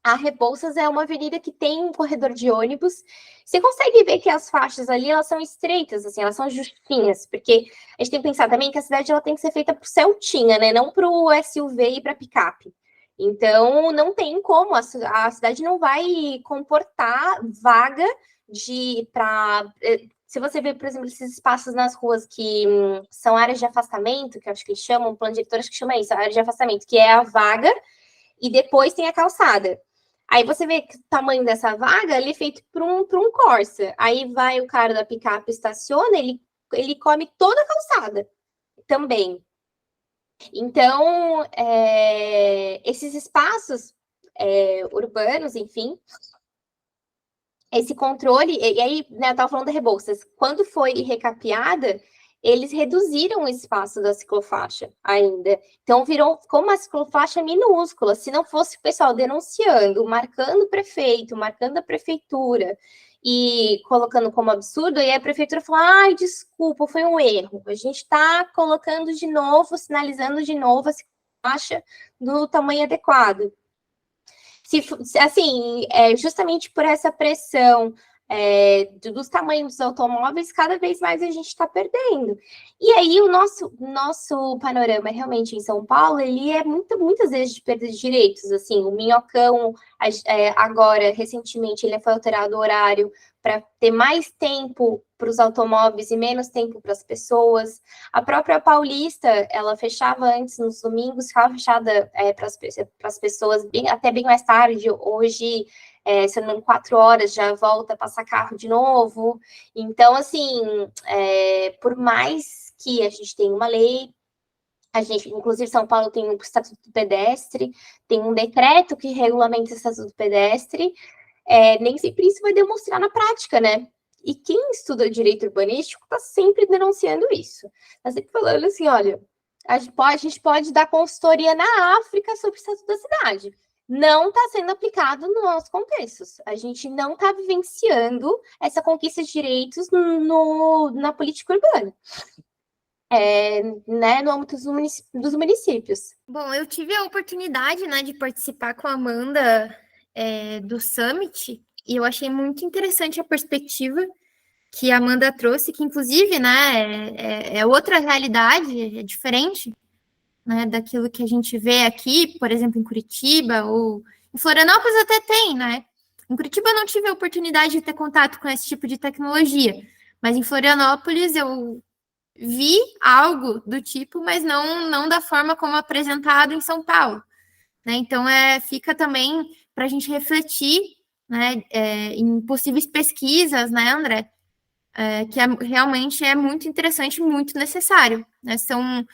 A Rebouças é uma avenida que tem um corredor de ônibus. Você consegue ver que as faixas ali, elas são estreitas, assim, elas são justinhas, porque a gente tem que pensar também que a cidade ela tem que ser feita para o Celtinha, né? Não para o SUV e para picape. Então, não tem como, a cidade não vai comportar vaga para. Se você vê, por exemplo, esses espaços nas ruas que são áreas de afastamento, que eu acho que eles chamam, o plano diretor acho que chama isso, a área de afastamento, que é a vaga, e depois tem a calçada. Aí você vê que o tamanho dessa vaga ele é feito para um Corsa. Aí vai o cara da picape, estaciona, ele come toda a calçada também. Então, esses espaços urbanos, enfim, esse controle, e aí, né, eu estava falando da Rebouças, quando foi recapeada, eles reduziram o espaço da ciclofaixa ainda. Então, ficou uma ciclofaixa minúscula. Se não fosse o pessoal denunciando, marcando o prefeito, marcando a prefeitura e colocando como absurdo, aí a prefeitura falou, ai, desculpa, foi um erro. A gente está colocando de novo, sinalizando de novo a ciclofaixa do tamanho adequado. Assim, justamente por essa pressão dos tamanhos dos automóveis, cada vez mais a gente está perdendo. E aí o nosso panorama realmente em São Paulo, ele é muitas vezes de perda de direitos, assim, o Minhocão, agora, recentemente, ele foi alterado o horário para ter mais tempo para os automóveis e menos tempo para as pessoas. A própria Paulista, ela fechava antes nos domingos, ficava fechada para as pessoas até bem mais tarde. Hoje, se não me engano, 4 horas já volta a passar carro de novo. Então, assim, por mais que a gente tenha uma lei, a gente, inclusive, São Paulo tem um Estatuto do Pedestre, tem um decreto que regulamenta o Estatuto do Pedestre, nem sempre isso vai demonstrar na prática, né? E quem estuda direito urbanístico está sempre denunciando isso. Está sempre falando assim, olha, a gente pode dar consultoria na África sobre o Estatuto da Cidade. Não está sendo aplicado nos nossos contextos. A gente não está vivenciando essa conquista de direitos na política urbana. Né, no âmbito dos municípios. Bom, eu tive a oportunidade, né, de participar com a Amanda do Summit, e eu achei muito interessante a perspectiva que a Amanda trouxe, que inclusive, né, é outra realidade, é diferente, né, daquilo que a gente vê aqui, por exemplo, em Curitiba, ou em Florianópolis até tem, né? Em Curitiba eu não tive a oportunidade de ter contato com esse tipo de tecnologia, mas em Florianópolis eu vi algo do tipo, mas não da forma como apresentado em São Paulo, né? Então, fica também para a gente refletir, né, em possíveis pesquisas, né, André? Que realmente é muito interessante, muito necessário, né? São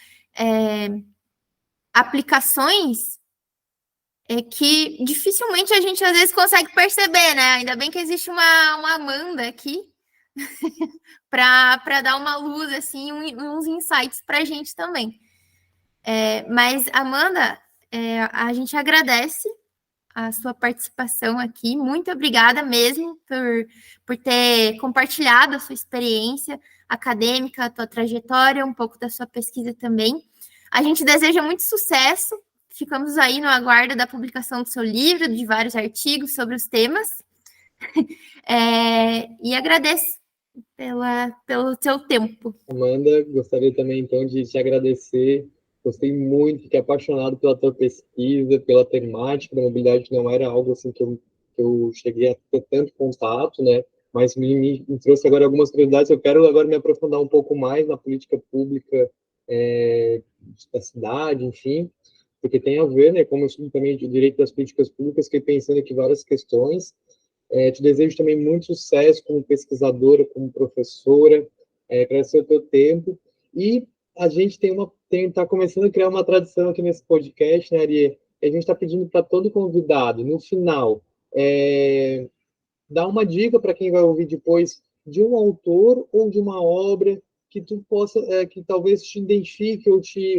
aplicações que dificilmente a gente às vezes consegue perceber, né? Ainda bem que existe uma Amanda aqui para dar uma luz, assim, uns insights para a gente também. Mas, Amanda, a gente agradece a sua participação aqui. Muito obrigada mesmo por ter compartilhado a sua experiência acadêmica, a tua trajetória, um pouco da sua pesquisa também. A gente deseja muito sucesso. Ficamos aí no aguardo da publicação do seu livro, de vários artigos sobre os temas. E agradeço pelo seu tempo. Amanda, gostaria também, então, de te agradecer. Gostei muito, fiquei apaixonado pela tua pesquisa, pela temática da mobilidade, não era algo assim que eu que eu cheguei a ter tanto contato, né? Mas me trouxe agora algumas curiosidades. Eu quero agora me aprofundar um pouco mais na política pública da cidade, enfim, porque tem a ver, né? Como eu estudo também o direito das políticas públicas, fiquei pensando aqui várias questões. Te desejo também muito sucesso como pesquisadora, como professora, agradecer o teu tempo. E a gente tá começando a criar uma tradição aqui nesse podcast, né, Ari? A gente está pedindo para todo convidado, no final, dar uma dica para quem vai ouvir depois de um autor ou de uma obra que tu possa, que talvez te identifique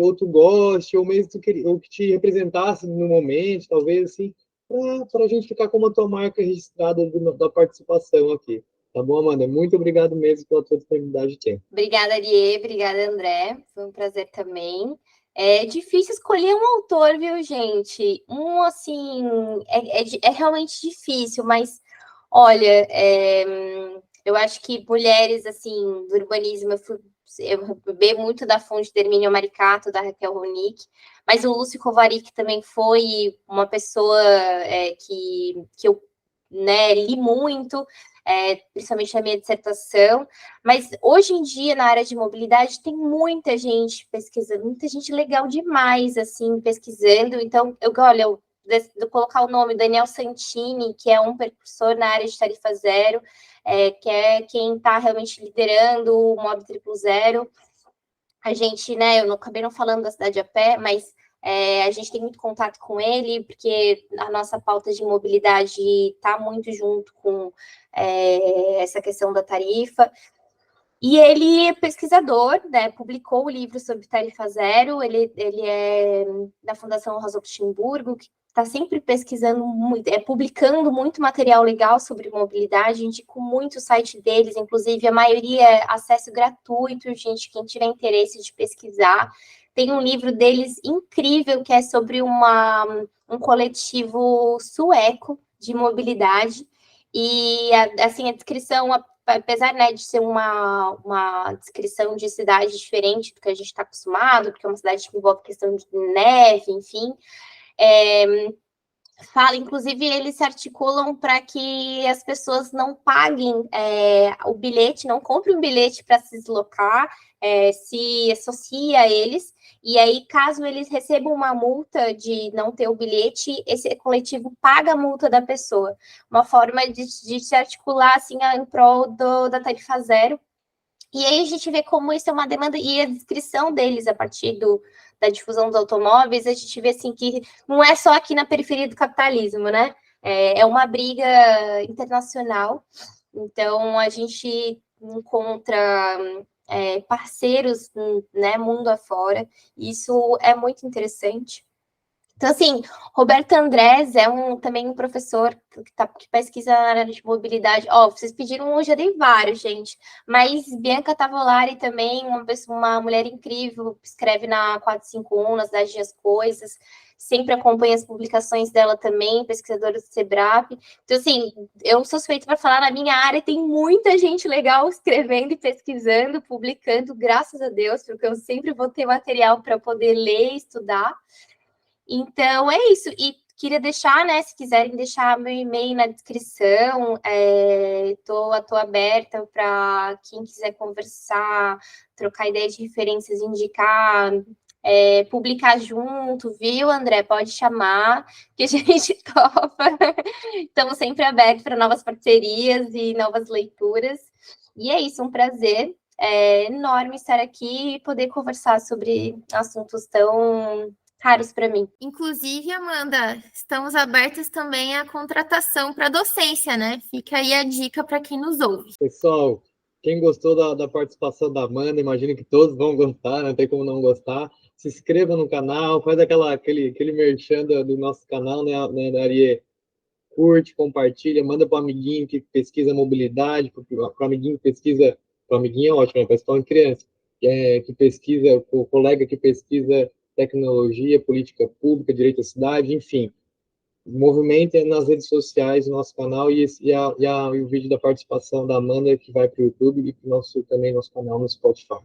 ou tu goste, ou mesmo ou que te representasse no momento, talvez assim, para a gente ficar com uma tua marca registrada da participação aqui. Tá bom, Amanda? Muito obrigado mesmo pela tua disponibilidade de tempo. Obrigada, Arie. Obrigada, André. Foi um prazer também. É difícil escolher um autor, viu, gente? Assim, é realmente difícil, mas, olha, eu acho que mulheres, assim, do urbanismo, eu bebo muito da fonte de Hermínio Maricato, da Raquel Ronick, mas o Lúcio Kovarik também foi uma pessoa que eu, né, li muito, principalmente na minha dissertação, mas hoje em dia, na área de mobilidade, tem muita gente pesquisando, muita gente legal demais, assim, pesquisando, então, eu colocar o nome Daniel Santini, que é um precursor na área de tarifa zero, que é quem está realmente liderando o Mob 000. A gente, né, eu acabei não falando da Cidade a Pé, mas a gente tem muito contato com ele, porque a nossa pauta de mobilidade está muito junto com essa questão da tarifa. E ele é pesquisador, né, publicou o livro sobre tarifa zero, ele é da Fundação Rosa Luxemburgo, que está sempre pesquisando muito, publicando muito material legal sobre mobilidade, indico muito o site deles, inclusive a maioria é acesso gratuito, gente, quem tiver interesse de pesquisar. Tem um livro deles incrível, que é sobre um coletivo sueco de mobilidade, e assim, a descrição, apesar, né, de ser uma descrição de cidade diferente do que a gente está acostumado, porque é uma cidade que envolve questão de neve, enfim, fala, inclusive, eles se articulam para que as pessoas não paguem o bilhete, não comprem um bilhete para se deslocar, se associa a eles, e aí, caso eles recebam uma multa de não ter o bilhete, esse coletivo paga a multa da pessoa. Uma forma de se articular, assim, em prol da tarifa zero. E aí a gente vê como isso é uma demanda, e a descrição deles a partir da difusão dos automóveis, a gente vê assim que não é só aqui na periferia do capitalismo, né? É uma briga internacional. Então a gente encontra parceiros, né, mundo afora. Isso é muito interessante. Então, assim, Roberto Andrés é também um professor que pesquisa na área de mobilidade. Vocês pediram hoje, eu dei vários, gente. Mas Bianca Tavolari também, uma mulher incrível, escreve na 451, na Cidade das Coisas. Sempre acompanha as publicações dela também, pesquisadora do SEBRAP. Então, assim, eu sou suspeita para falar, na minha área tem muita gente legal escrevendo e pesquisando, publicando, graças a Deus, porque eu sempre vou ter material para poder ler e estudar. Então, é isso. E queria deixar, né, se quiserem deixar meu e-mail na descrição, tô aberta para quem quiser conversar, trocar ideias de referências, indicar, publicar junto, viu, André? Pode chamar, que a gente topa. Estamos sempre abertos para novas parcerias e novas leituras. E é isso, um prazer enorme estar aqui e poder conversar sobre assuntos tão caros para mim. Inclusive, Amanda, estamos abertos também à contratação para docência, né? Fica aí a dica para quem nos ouve. Pessoal, quem gostou da participação da Amanda, imagino que todos vão gostar, não tem como não gostar. Se inscreva no canal, faz aquele merchan do nosso canal, né, Ari? Curte, compartilha, manda para o amiguinho que pesquisa mobilidade, para o amiguinho que pesquisa, para o amiguinho é ótimo, né? Para escola de criança, que pesquisa, o colega que pesquisa tecnologia, política pública, direito à cidade, enfim. Movimente nas redes sociais, no nosso canal, e o vídeo da participação da Amanda, que vai para o YouTube, e também nosso canal no Spotify.